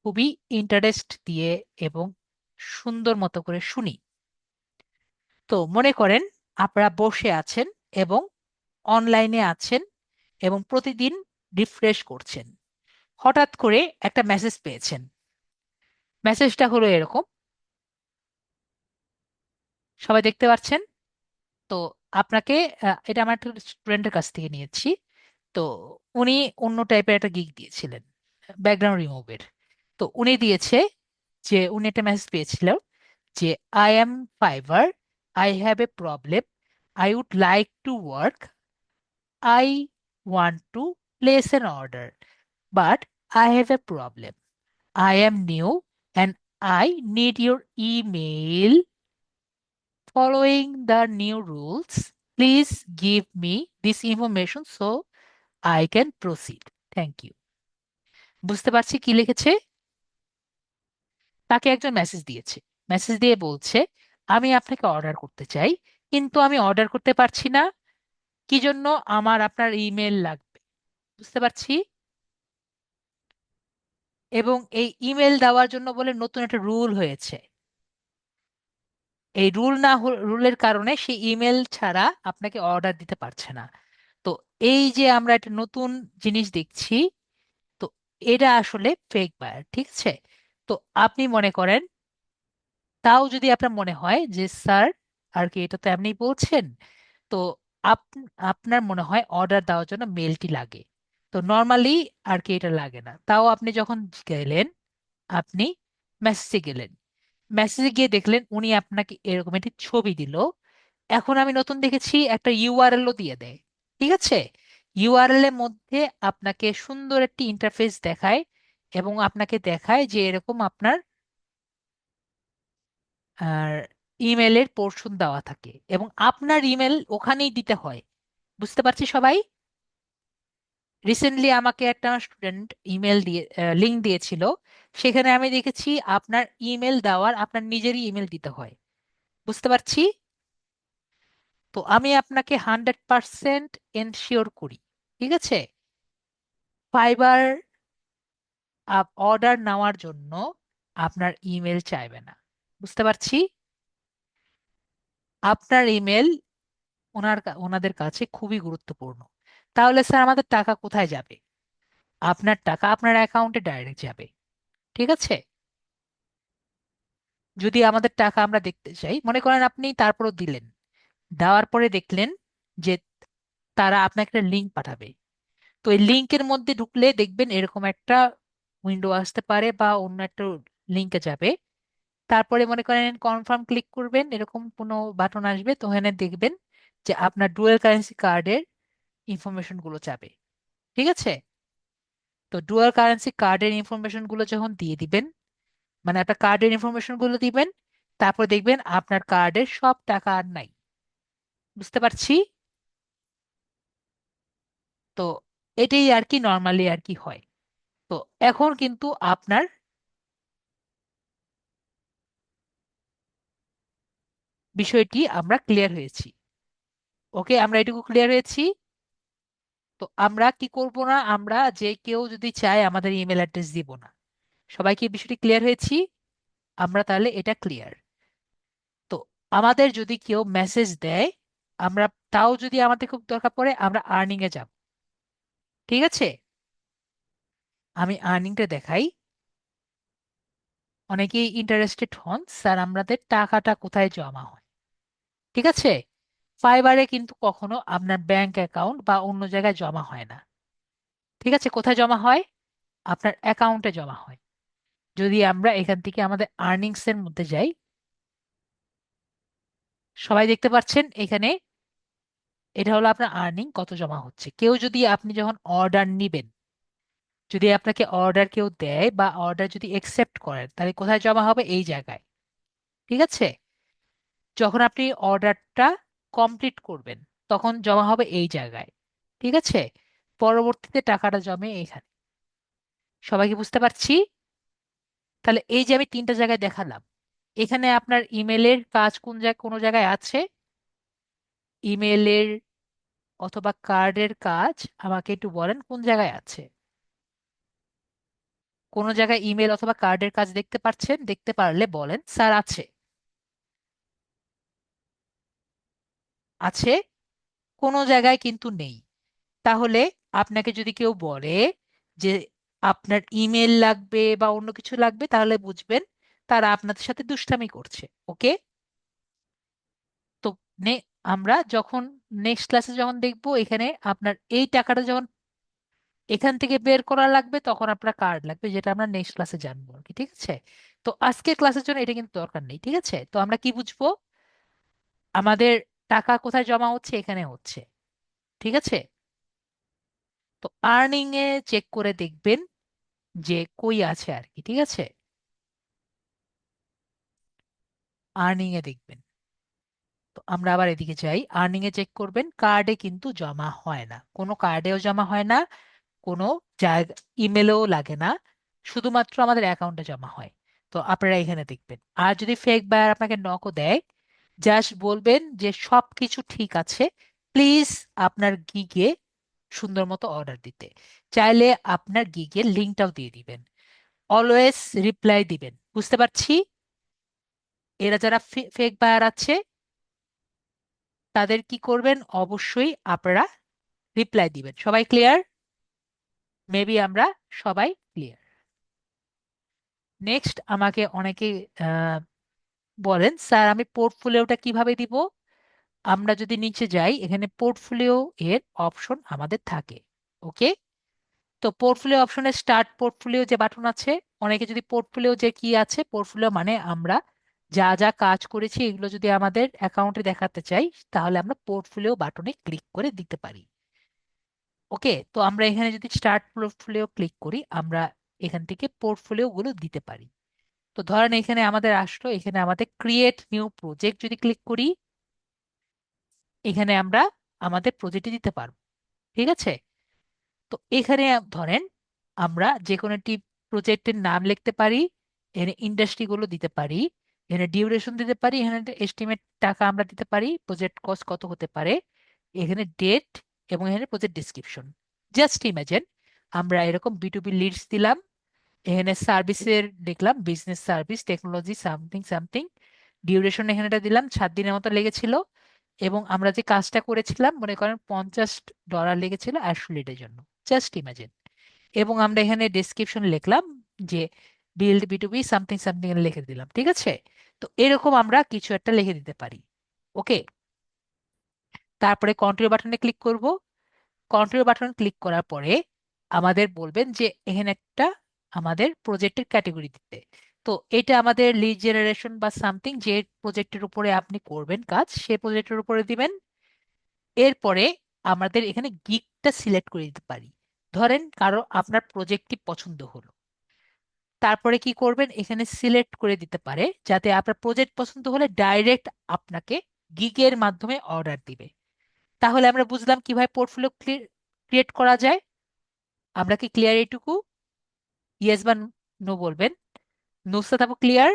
খুবই ইন্টারেস্ট দিয়ে এবং সুন্দর মতো করে শুনি। তো মনে করেন আপনারা বসে আছেন এবং অনলাইনে আছেন এবং প্রতিদিন রিফ্রেশ করছেন, হঠাৎ করে একটা মেসেজ পেয়েছেন। মেসেজটা হলো এরকম, সবাই দেখতে পাচ্ছেন তো? আপনাকে এটা আমার একটা স্টুডেন্টের কাছ থেকে নিয়েছি। তো উনি অন্য টাইপের একটা গিগ দিয়েছিলেন, ব্যাকগ্রাউন্ড রিমুভের। তো উনি দিয়েছে যে উনি একটা মেসেজ পেয়েছিল যে I am Fiverr, I have a problem, I would like to work, I want to place an order, but I have a problem, I am new and I need your email following the new rules. Please give me this information so I can proceed. Thank you. বুঝতে পারছি কি লিখেছে? তাকে একজন message দিয়েছে, message দিয়ে বলছে আমি আপনাকে অর্ডার করতে চাই, কিন্তু আমি অর্ডার করতে পারছি না। কি জন্য? আমার আপনার ইমেল লাগবে। বুঝতে পারছি। এবং এই ইমেল দেওয়ার জন্য বলে নতুন একটা রুল হয়েছে। এই রুলের কারণে সে ইমেল ছাড়া আপনাকে অর্ডার দিতে পারছে না। তো এই যে আমরা একটা নতুন জিনিস দেখছি, তো এটা আসলে ফেক বায়ার। ঠিক আছে, তো আপনি মনে করেন, তাও যদি আপনার মনে হয় যে স্যার আর কি এটা তো এমনি বলছেন, তো আপনার মনে হয় অর্ডার দেওয়ার জন্য মেলটি লাগে, তো নর্মালি আর কি এটা লাগে না। তাও আপনি যখন গেলেন, আপনি মেসেজে গেলেন, মেসেজে গিয়ে দেখলেন উনি আপনাকে এরকম একটি ছবি দিল। এখন আমি নতুন দেখেছি একটা ইউআরএল ও দিয়ে দেয়। ঠিক আছে, ইউআরএল এর মধ্যে আপনাকে সুন্দর একটি ইন্টারফেস দেখায় এবং আপনাকে দেখায় যে এরকম আপনার আর ইমেলের পোর্শন দেওয়া থাকে এবং আপনার ইমেল ওখানেই দিতে হয়। বুঝতে পারছি সবাই? রিসেন্টলি আমাকে একটা স্টুডেন্ট ইমেল দিয়ে লিংক দিয়েছিল, সেখানে আমি দেখেছি আপনার ইমেল দেওয়ার আপনার নিজেরই ইমেল দিতে হয়। বুঝতে পারছি। তো আমি আপনাকে 100% এনশিওর করি, ঠিক আছে, ফাইবার অর্ডার নেওয়ার জন্য আপনার ইমেল চাইবে না। বুঝতে পারছি। আপনার ইমেল ওনাদের কাছে খুবই গুরুত্বপূর্ণ। তাহলে স্যার আমাদের টাকা কোথায় যাবে? আপনার টাকা আপনার অ্যাকাউন্টে ডাইরেক্ট যাবে। ঠিক আছে, যদি আমাদের টাকা আমরা দেখতে চাই, মনে করেন আপনি তারপরও দিলেন, দেওয়ার পরে দেখলেন যে তারা আপনাকে একটা লিঙ্ক পাঠাবে। তো এই লিঙ্কের মধ্যে ঢুকলে দেখবেন এরকম একটা উইন্ডো আসতে পারে বা অন্য একটা লিঙ্কে যাবে। তারপরে মনে করেন কনফার্ম ক্লিক করবেন, এরকম কোনো বাটন আসবে, তো ওখানে দেখবেন যে আপনার ডুয়াল কারেন্সি কার্ডের ইনফরমেশন গুলো যাবে। ঠিক আছে, তো ডুয়াল কারেন্সি কার্ডের ইনফরমেশন গুলো যখন দিয়ে দিবেন, মানে আপনার কার্ডের ইনফরমেশন গুলো দিবেন, তারপর দেখবেন আপনার কার্ডের সব টাকা আর নাই। বুঝতে পারছি। তো এটাই আর কি নর্মালি আর কি হয়। তো এখন কিন্তু আপনার বিষয়টি আমরা ক্লিয়ার হয়েছি। ওকে, আমরা এটুকু ক্লিয়ার হয়েছি। তো আমরা কি করব না, আমরা যে কেউ যদি চায় আমাদের ইমেল অ্যাড্রেস দিব না। সবাইকে এই বিষয়টি ক্লিয়ার হয়েছি? আমরা তাহলে এটা ক্লিয়ার। তো আমাদের যদি কেউ মেসেজ দেয়, আমরা তাও যদি আমাদের খুব দরকার পড়ে আমরা আর্নিং এ যাব। ঠিক আছে, আমি আর্নিংটা দেখাই। অনেকেই ইন্টারেস্টেড হন, স্যার আমাদের টাকাটা কোথায় জমা হয়। ঠিক আছে, ফাইবারে কিন্তু কখনো আপনার ব্যাংক অ্যাকাউন্ট বা অন্য জায়গায় জমা হয় না। ঠিক আছে, কোথায় জমা হয়? আপনার অ্যাকাউন্টে জমা হয়। যদি আমরা এখান থেকে আমাদের আর্নিংস এর মধ্যে যাই, সবাই দেখতে পাচ্ছেন এখানে এটা হলো আপনার আর্নিং কত জমা হচ্ছে। কেউ যদি, আপনি যখন অর্ডার নিবেন, যদি আপনাকে অর্ডার কেউ দেয় বা অর্ডার যদি একসেপ্ট করেন, তাহলে কোথায় জমা হবে? এই জায়গায়। ঠিক আছে, যখন আপনি অর্ডারটা কমপ্লিট করবেন তখন জমা হবে এই জায়গায়। ঠিক আছে, পরবর্তীতে টাকাটা জমে এখানে। সবাইকে বুঝতে পারছি? তাহলে এই যে আমি তিনটা জায়গায় দেখালাম, এখানে আপনার ইমেলের কাজ কোন জায়গায়, কোনো জায়গায় আছে? ইমেলের অথবা কার্ডের কাজ আমাকে একটু বলেন কোন জায়গায় আছে? কোনো জায়গায় ইমেল অথবা কার্ডের কাজ দেখতে পাচ্ছেন? দেখতে পারলে বলেন স্যার আছে। আছে, কোনো জায়গায় কিন্তু নেই। তাহলে আপনাকে যদি কেউ বলে যে আপনার ইমেল লাগবে বা অন্য কিছু লাগবে, তাহলে বুঝবেন তারা আপনাদের সাথে দুষ্টামি করছে। ওকে, তো নে আমরা যখন নেক্সট ক্লাসে যখন দেখব এখানে আপনার এই টাকাটা যখন এখান থেকে বের করা লাগবে, তখন আপনার কার্ড লাগবে, যেটা আমরা নেক্সট ক্লাসে জানবো আর কি। ঠিক আছে, তো আজকের ক্লাসের জন্য এটা কিন্তু দরকার নেই। ঠিক আছে, তো আমরা কি বুঝবো? আমাদের টাকা কোথায় জমা হচ্ছে? এখানে হচ্ছে। ঠিক আছে, তো আর্নিং এ চেক করে দেখবেন যে কই আছে আর কি। ঠিক আছে, আর্নিং এ দেখবেন। তো আমরা আবার এদিকে যাই, আর্নিং এ চেক করবেন। কার্ডে কিন্তু জমা হয় না, কোনো কার্ডেও জমা হয় না, কোনো জায়গা ইমেলেও লাগে না, শুধুমাত্র আমাদের অ্যাকাউন্টে জমা হয়। তো আপনারা এখানে দেখবেন। আর যদি ফেক বায়ার আপনাকে নকও দেয়, জাস্ট বলবেন যে সব কিছু ঠিক আছে, প্লিজ আপনার গিগে সুন্দর মতো অর্ডার দিতে। চাইলে আপনার গিগের লিঙ্কটাও দিয়ে দিবেন। অলওয়েজ রিপ্লাই দিবেন। বুঝতে পারছি? এরা যারা ফেক বায়ার আছে তাদের কি করবেন? অবশ্যই আপনারা রিপ্লাই দিবেন। সবাই ক্লিয়ার? মেবি আমরা সবাই ক্লিয়ার। নেক্সট আমাকে অনেকে আহ, বলেন স্যার আমি পোর্টফোলিওটা কিভাবে দিব? আমরা যদি নিচে যাই, এখানে পোর্টফোলিও এর অপশন আমাদের থাকে। ওকে, তো পোর্টফোলিও অপশনে স্টার্ট পোর্টফোলিও যে বাটন আছে, অনেকে যদি পোর্টফোলিও যে কি আছে, পোর্টফোলিও মানে আমরা যা যা কাজ করেছি এগুলো যদি আমাদের অ্যাকাউন্টে দেখাতে চাই, তাহলে আমরা পোর্টফোলিও বাটনে ক্লিক করে দিতে পারি। ওকে, তো আমরা এখানে যদি স্টার্ট পোর্টফোলিও ক্লিক করি, আমরা এখান থেকে পোর্টফোলিও গুলো দিতে পারি। তো ধরেন এখানে আমাদের আসলো, এখানে আমাদের ক্রিয়েট নিউ প্রজেক্ট যদি ক্লিক করি, এখানে আমরা আমাদের প্রজেক্টে দিতে পারবো। ঠিক আছে, তো এখানে ধরেন আমরা যে কোনো একটি প্রজেক্টের নাম লিখতে পারি, এখানে ইন্ডাস্ট্রি গুলো দিতে পারি, এখানে ডিউরেশন দিতে পারি, এখানে এস্টিমেট টাকা আমরা দিতে পারি, প্রজেক্ট কস্ট কত হতে পারে, এখানে ডেট, এবং এখানে প্রজেক্ট ডিসক্রিপশন। জাস্ট ইমাজিন আমরা এরকম B2B লিডস দিলাম, এখানে সার্ভিসের লিখলাম business service technology something something, duration এখানে এটা দিলাম 7 দিনের মতো লেগেছিল, এবং আমরা যে কাজটা করেছিলাম মনে করেন $50 লেগেছিল 80 লিডের জন্য। Just imagine. এবং আমরা এখানে ডেসক্রিপশন লিখলাম যে বিল্ড B2B সামথিং সামথিং লিখে দিলাম। ঠিক আছে, তো এরকম আমরা কিছু একটা লিখে দিতে পারি। ওকে, তারপরে কন্টিনিউ বাটনে ক্লিক করব। কন্টিনিউ বাটন ক্লিক করার পরে আমাদের বলবেন যে এখানে একটা আমাদের প্রজেক্টের ক্যাটাগরি দিতে। তো এটা আমাদের লিড জেনারেশন বা সামথিং, যে প্রজেক্টের উপরে আপনি করবেন কাজ সেই প্রজেক্টের উপরে দিবেন। এরপরে আমাদের এখানে গিগটা সিলেক্ট করে দিতে পারি। ধরেন কারো আপনার প্রজেক্টটি পছন্দ হলো, তারপরে কি করবেন? এখানে সিলেক্ট করে দিতে পারে, যাতে আপনার প্রজেক্ট পছন্দ হলে ডাইরেক্ট আপনাকে গিগের মাধ্যমে অর্ডার দিবে। তাহলে আমরা বুঝলাম কিভাবে পোর্টফোলিও ক্রিয়েট করা যায়। আমরা কি ক্লিয়ার এইটুকু? ইয়েস বা নো বলবেন। নুসরাত আপু ক্লিয়ার?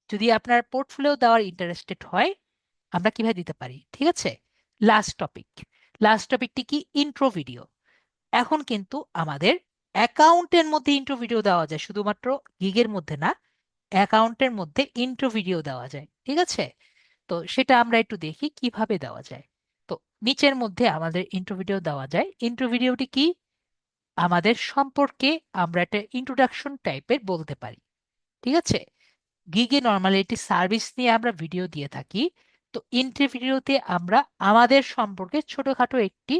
যদি আপনার পোর্টফোলিও দেওয়ার ইন্টারেস্টেড হয় আমরা কিভাবে দিতে পারি, ঠিক আছে। লাস্ট টপিকটি কি, ইন্ট্রো ভিডিও। এখন কিন্তু আমাদের অ্যাকাউন্টের মধ্যে ইন্ট্রো ভিডিও দেওয়া যায়, শুধুমাত্র গিগের মধ্যে না, অ্যাকাউন্টের মধ্যে ইন্ট্রো ভিডিও দেওয়া যায়, ঠিক আছে। তো সেটা আমরা একটু দেখি কিভাবে দেওয়া যায়। তো নিচের মধ্যে আমাদের ইন্ট্রো ভিডিও দেওয়া যায়। ইন্ট্রো ভিডিওটি কি, আমাদের সম্পর্কে আমরা একটা ইন্ট্রোডাকশন টাইপের বলতে পারি, ঠিক আছে। গিগে নর্মালি একটি সার্ভিস নিয়ে আমরা ভিডিও দিয়ে থাকি। তো ইন্ট্রো ভিডিওতে আমরা আমাদের সম্পর্কে ছোটখাটো একটি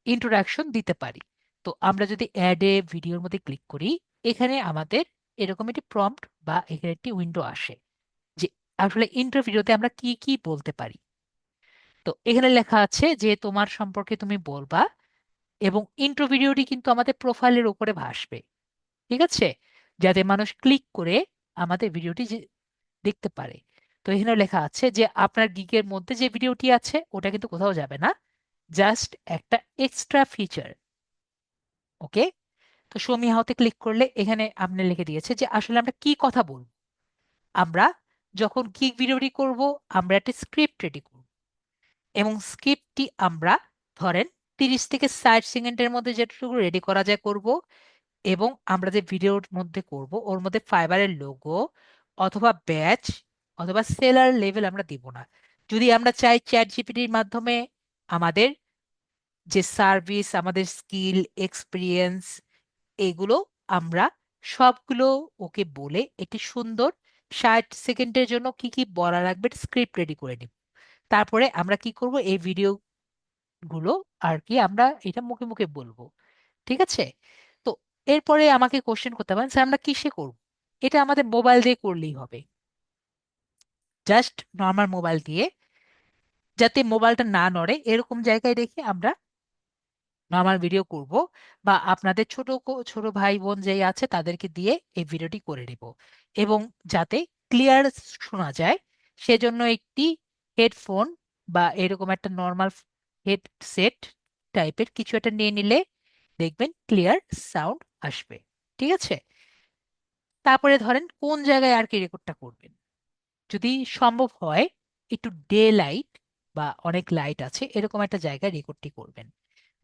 ইন্ট্রোডাকশন দিতে পারি। তো আমরা যদি অ্যাড এ ভিডিওর মধ্যে ক্লিক করি, এখানে আমাদের এরকম একটি প্রম্পট বা এখানে একটি উইন্ডো আসে যে আসলে ইন্ট্রো ভিডিওতে আমরা কি কি বলতে পারি। তো এখানে লেখা আছে যে তোমার সম্পর্কে তুমি বলবা, এবং ইন্ট্রো ভিডিওটি কিন্তু আমাদের প্রোফাইলের উপরে ভাসবে, ঠিক আছে, যাতে মানুষ ক্লিক করে আমাদের ভিডিওটি দেখতে পারে। তো এখানে লেখা আছে যে আপনার গিগের মধ্যে যে ভিডিওটি আছে ওটা কিন্তু কোথাও যাবে না, জাস্ট একটা এক্সট্রা ফিচার। ওকে। তো শো মি হাউতে ক্লিক করলে এখানে আপনি লিখে দিয়েছে যে আসলে আমরা কি কথা বলবো। আমরা যখন গিগ ভিডিওটি করব, আমরা একটা স্ক্রিপ্ট রেডি করব, এবং স্ক্রিপ্টটি আমরা ধরেন 30 থেকে 60 সেকেন্ডের মধ্যে যেটুকু রেডি করা যায় করব। এবং আমরা যে ভিডিওর মধ্যে করব ওর মধ্যে ফাইবারের লোগো অথবা ব্যাচ অথবা সেলার লেভেল আমরা দিব না। যদি আমরা চাই চ্যাট জিপিটির মাধ্যমে আমাদের যে সার্ভিস, আমাদের স্কিল, এক্সপিরিয়েন্স, এগুলো আমরা সবগুলো ওকে বলে একটি সুন্দর 60 সেকেন্ডের জন্য কি কি বলা লাগবে স্ক্রিপ্ট রেডি করে নিব। তারপরে আমরা কি করব, এই ভিডিও গুলো আর কি আমরা এটা মুখে মুখে বলবো, ঠিক আছে। তো এরপরে আমাকে কোশ্চেন করতে পারেন, স্যার আমরা কিসে করব। এটা আমাদের মোবাইল দিয়ে করলেই হবে, জাস্ট নর্মাল মোবাইল দিয়ে, যাতে মোবাইলটা না নড়ে এরকম জায়গায় রেখে আমরা নর্মাল ভিডিও করব। বা আপনাদের ছোট ভাই বোন যেই আছে তাদেরকে দিয়ে এই ভিডিওটি করে নিব, এবং যাতে ক্লিয়ার শোনা যায় সেজন্য একটি হেডফোন বা এরকম একটা নর্মাল হেডসেট টাইপের কিছু একটা নিয়ে নিলে দেখবেন ক্লিয়ার সাউন্ড আসবে, ঠিক আছে। তারপরে ধরেন কোন জায়গায় আর কি রেকর্ডটা করবেন, যদি সম্ভব হয় একটু ডে লাইট বা অনেক লাইট আছে এরকম একটা জায়গায় রেকর্ডটি করবেন,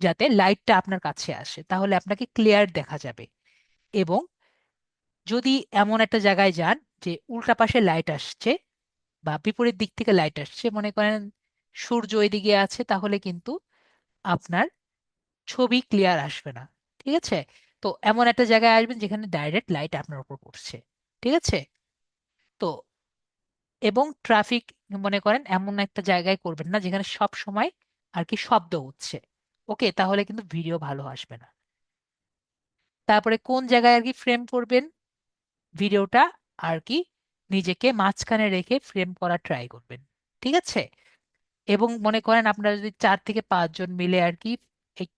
যাতে লাইটটা আপনার কাছে আসে, তাহলে আপনাকে ক্লিয়ার দেখা যাবে। এবং যদি এমন একটা জায়গায় যান যে উল্টা পাশে লাইট আসছে বা বিপরীত দিক থেকে লাইট আসছে, মনে করেন সূর্য এদিকে আছে, তাহলে কিন্তু আপনার ছবি ক্লিয়ার আসবে না, ঠিক আছে। তো এমন একটা জায়গায় আসবেন যেখানে ডাইরেক্ট লাইট আপনার উপর পড়ছে, ঠিক আছে। তো এবং ট্রাফিক, মনে করেন এমন একটা জায়গায় করবেন না যেখানে সব সময় আর কি শব্দ হচ্ছে। ওকে, তাহলে কিন্তু ভিডিও ভালো আসবে না। তারপরে কোন জায়গায় আর কি ফ্রেম করবেন ভিডিওটা, আর কি নিজেকে মাঝখানে রেখে ফ্রেম করা ট্রাই করবেন, ঠিক আছে। এবং মনে করেন আপনারা যদি 4 থেকে 5 জন মিলে আর কি এই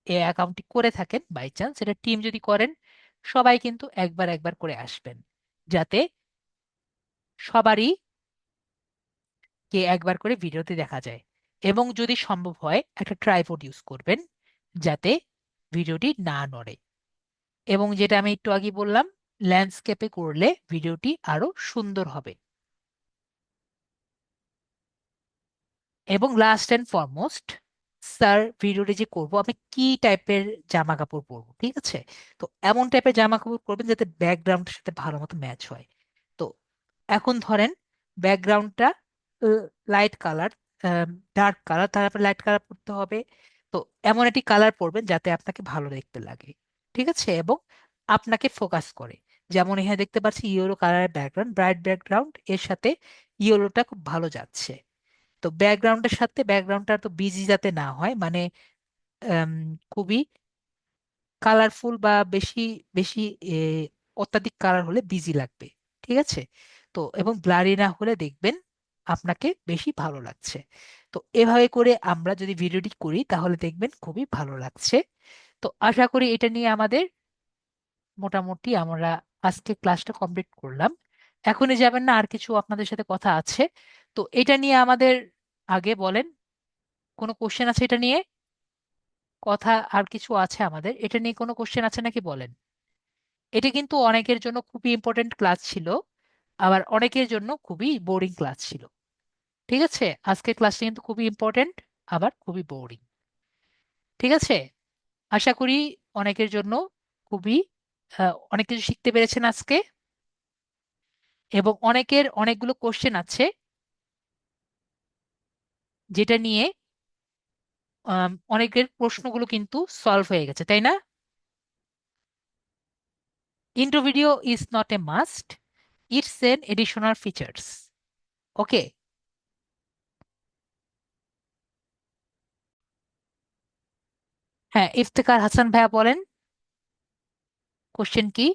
এই অ্যাকাউন্টটি করে থাকেন, বাই চান্স এটা টিম যদি করেন, সবাই কিন্তু একবার একবার করে আসবেন, যাতে সবারই কে একবার করে ভিডিওতে দেখা যায়। এবং যদি সম্ভব হয় একটা ট্রাইপড ইউজ করবেন, যাতে ভিডিওটি না নড়ে। এবং যেটা আমি একটু আগে বললাম, ল্যান্ডস্কেপে করলে ভিডিওটি আরো সুন্দর হবে। এবং লাস্ট অ্যান্ড ফরমোস্ট, স্যার ভিডিওটি যে করব আমি কি টাইপের জামা কাপড় পরবো, ঠিক আছে। তো এমন টাইপের জামা কাপড় পরবেন যাতে ব্যাকগ্রাউন্ডের সাথে ভালো মতো ম্যাচ হয়। তো এখন ধরেন ব্যাকগ্রাউন্ডটা লাইট কালার, ডার্ক কালার, তারপর লাইট কালার পড়তে হবে। তো এমন একটি কালার পরবেন যাতে আপনাকে ভালো দেখতে লাগে, ঠিক আছে, এবং আপনাকে ফোকাস করে। যেমন এখানে দেখতে পাচ্ছি ইয়েলো কালারের ব্যাকগ্রাউন্ড, ব্রাইট ব্যাকগ্রাউন্ড, এর সাথে ইয়েলোটা খুব ভালো যাচ্ছে। তো ব্যাকগ্রাউন্ডের সাথে ব্যাকগ্রাউন্ডটা তো বিজি যাতে না হয়, মানে আম, খুবই কালারফুল বা বেশি বেশি এ, অত্যাধিক কালার হলে বিজি লাগবে, ঠিক আছে। তো এবং ব্লারি না হলে দেখবেন আপনাকে বেশি ভালো লাগছে। তো এভাবে করে আমরা যদি ভিডিওটি করি তাহলে দেখবেন খুবই ভালো লাগছে। তো আশা করি এটা নিয়ে আমাদের মোটামুটি আমরা আজকে ক্লাসটা কমপ্লিট করলাম। এখনই যাবেন না, আর কিছু আপনাদের সাথে কথা আছে। তো এটা নিয়ে আমাদের আগে বলেন, কোনো কোশ্চেন আছে এটা নিয়ে, কথা আর কিছু আছে আমাদের এটা নিয়ে, কোনো কোশ্চেন আছে নাকি বলেন। এটা কিন্তু অনেকের জন্য খুবই ইম্পর্টেন্ট ক্লাস ছিল, আবার অনেকের জন্য খুবই বোরিং ক্লাস ছিল। ঠিক আছে, আজকের ক্লাসটা কিন্তু খুবই ইম্পর্টেন্ট, আবার খুবই বোরিং। ঠিক আছে, আশা করি অনেকের জন্য খুবই অনেক কিছু শিখতে পেরেছেন আজকে, এবং অনেকের অনেকগুলো কোশ্চেন আছে যেটা নিয়ে অনেকের প্রশ্নগুলো কিন্তু সলভ হয়ে গেছে, তাই না? Intro video is not a must, it's an additional features. Okay. হ্যাঁ, ইফতেখার হাসান ভাইয়া বলেন, কোশ্চেন কি?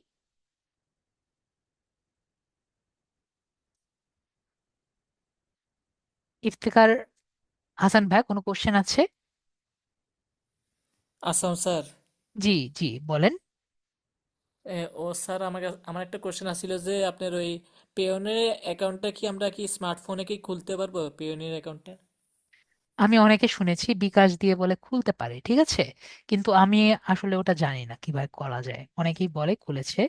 ইফতেখার হাসান ভাই, কোনো কোশ্চেন আছে? আসাম স্যার। জি জি, বলেন। ও স্যার, আমার একটা কোশ্চেন আছিল যে আপনার ওই পেওনের অ্যাকাউন্টটা কি আমরা কি স্মার্টফোনে কি খুলতে পারবো পেওনের অ্যাকাউন্টটা? আমি অনেকে শুনেছি বিকাশ দিয়ে বলে খুলতে পারে, ঠিক আছে, কিন্তু আমি আসলে ওটা জানি না কিভাবে করা যায়। অনেকেই বলে খুলেছে,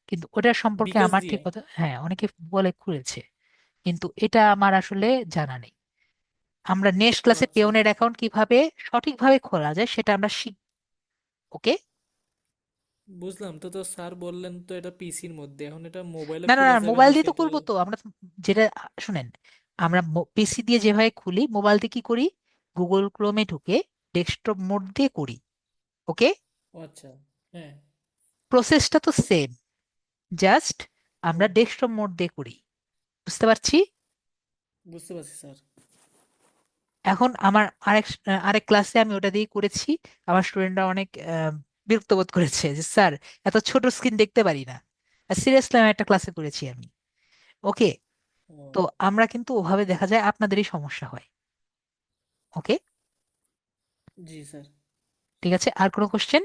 কিন্তু ওটা সম্পর্কে বিকাশ আমার ঠিক দিয়ে? কথা, হ্যাঁ অনেকে বলে খুলেছে, কিন্তু এটা আমার আসলে জানা নেই। আমরা নেক্সট ও ক্লাসে আচ্ছা, পেওনের অ্যাকাউন্ট কিভাবে সঠিকভাবে খোলা যায় সেটা আমরা শিখব। ওকে। বুঝলাম। তো স্যার বললেন তো এটা পিসির মধ্যে, এখন এটা মোবাইলে না না না, খোলা যাবে মোবাইল না দিয়ে তো সেটা? খুলবো তো আমরা, যেটা শুনেন, আমরা পিসি দিয়ে যেভাবে খুলি মোবাইল দিয়ে কি করি, গুগল ক্রোমে ঢুকে ডেস্কটপ মোড দিয়ে করি। ওকে। ও আচ্ছা। হ্যাঁ। প্রসেসটা তো সেম, জাস্ট ও, আমরা ডেস্কটপ মোড দিয়ে করি। বুঝতে পারছি। বুঝতে পারছি স্যার। এখন আমার আরেক আরেক ক্লাসে আমি ওটা দিয়ে করেছি, আমার স্টুডেন্টরা অনেক বিরক্ত বোধ করেছে যে স্যার এত ছোট স্ক্রিন দেখতে পারি না। সিরিয়াসলি আমি একটা ক্লাসে করেছি আমি। ওকে। ও, তো আমরা কিন্তু ওভাবে দেখা যায় আপনাদেরই সমস্যা হয়। ওকে। জি স্যার। ঠিক আছে, আর কোনো কোশ্চেন?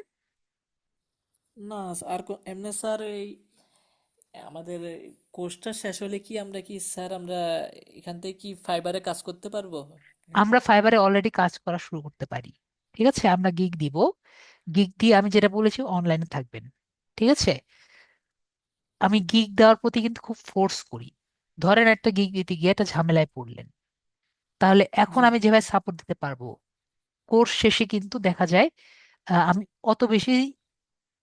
না, আর এমনি স্যার এই আমাদের কোর্সটা শেষ হলে কি আমরা কি স্যার আমরা এখান থেকে কি ফাইবারে কাজ করতে পারবো? আমরা ফাইবারে অলরেডি কাজ করা শুরু করতে পারি। ঠিক আছে, আমরা গিগ দিব, গিগ দিয়ে আমি যেটা বলেছি অনলাইনে থাকবেন। ঠিক আছে, আমি গিগ দেওয়ার প্রতি কিন্তু খুব ফোর্স করি। ধরেন একটা গিগ দিতে গিয়ে একটা ঝামেলায় পড়লেন, তাহলে এখন জি, আমি যেভাবে সাপোর্ট দিতে পারবো, কোর্স শেষে কিন্তু দেখা যায় আমি অত বেশি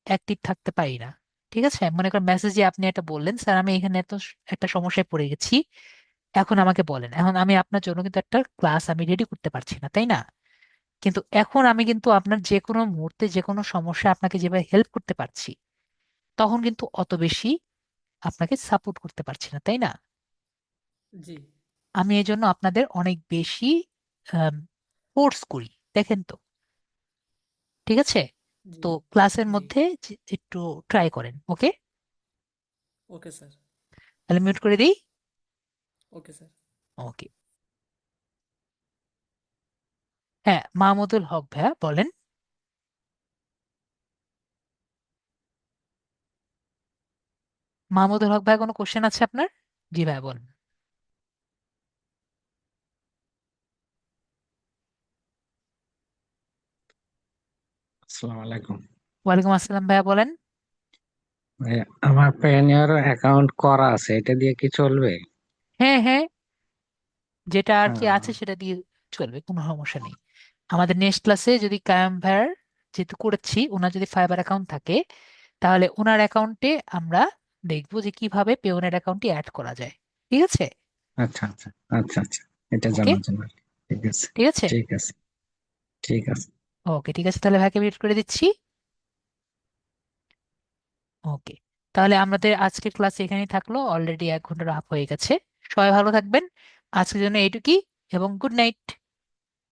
অ্যাক্টিভ থাকতে পারি না। ঠিক আছে, মনে করেন মেসেজে আপনি একটা বললেন স্যার আমি এখানে এত একটা সমস্যায় পড়ে গেছি, এখন আমাকে বলেন, এখন আমি আপনার জন্য কিন্তু একটা ক্লাস আমি রেডি করতে পারছি না, তাই না? কিন্তু এখন আমি কিন্তু আপনার যে কোনো মুহূর্তে যে কোনো সমস্যা আপনাকে যেভাবে হেল্প করতে পারছি, তখন কিন্তু অত বেশি আপনাকে সাপোর্ট করতে পারছি না, তাই না? জি, আমি এই জন্য আপনাদের অনেক বেশি ফোর্স করি, দেখেন তো। ঠিক আছে, জি, তো ক্লাসের জি। মধ্যে একটু ট্রাই করেন। ওকে, ওকে স্যার। তাহলে মিউট করে দিই। Okay sir. ওকে। হ্যাঁ, মাহমুদুল হক ভাইয়া বলেন। মাহমুদুল হক ভাইয়া, কোনো কোশ্চেন আছে আপনার? জি ভাইয়া বলেন। আসসালামু আলাইকুম। ওয়ালাইকুম আসসালাম ভাইয়া বলেন। ভাই, আমার পেনিয়ার অ্যাকাউন্ট করা আছে, এটা দিয়ে কি চলবে? হ্যাঁ হ্যাঁ, যেটা আর কি আহ, আছে সেটা দিয়ে চলবে, কোনো সমস্যা নেই। আমাদের নেক্সট ক্লাসে যদি কায়াম ভাইয়ার, যেহেতু করেছি, ওনার যদি ফাইবার অ্যাকাউন্ট থাকে, তাহলে ওনার অ্যাকাউন্টে আমরা দেখবো যে কিভাবে পেওনের অ্যাকাউন্টটি অ্যাড করা যায়। ঠিক আছে। আচ্ছা আচ্ছা, আচ্ছা আচ্ছা, এটা ওকে। জানার জন্য আর কি। ঠিক আছে, ঠিক আছে। ঠিক আছে, ঠিক আছে। ওকে, ঠিক আছে, তাহলে ভাইকে মিউট করে দিচ্ছি। ওকে, তাহলে আমাদের আজকের ক্লাস এখানেই থাকলো, অলরেডি 1 ঘন্টার হাফ হয়ে গেছে। সবাই ভালো থাকবেন, আজকের জন্য এইটুকুই, এবং গুড নাইট।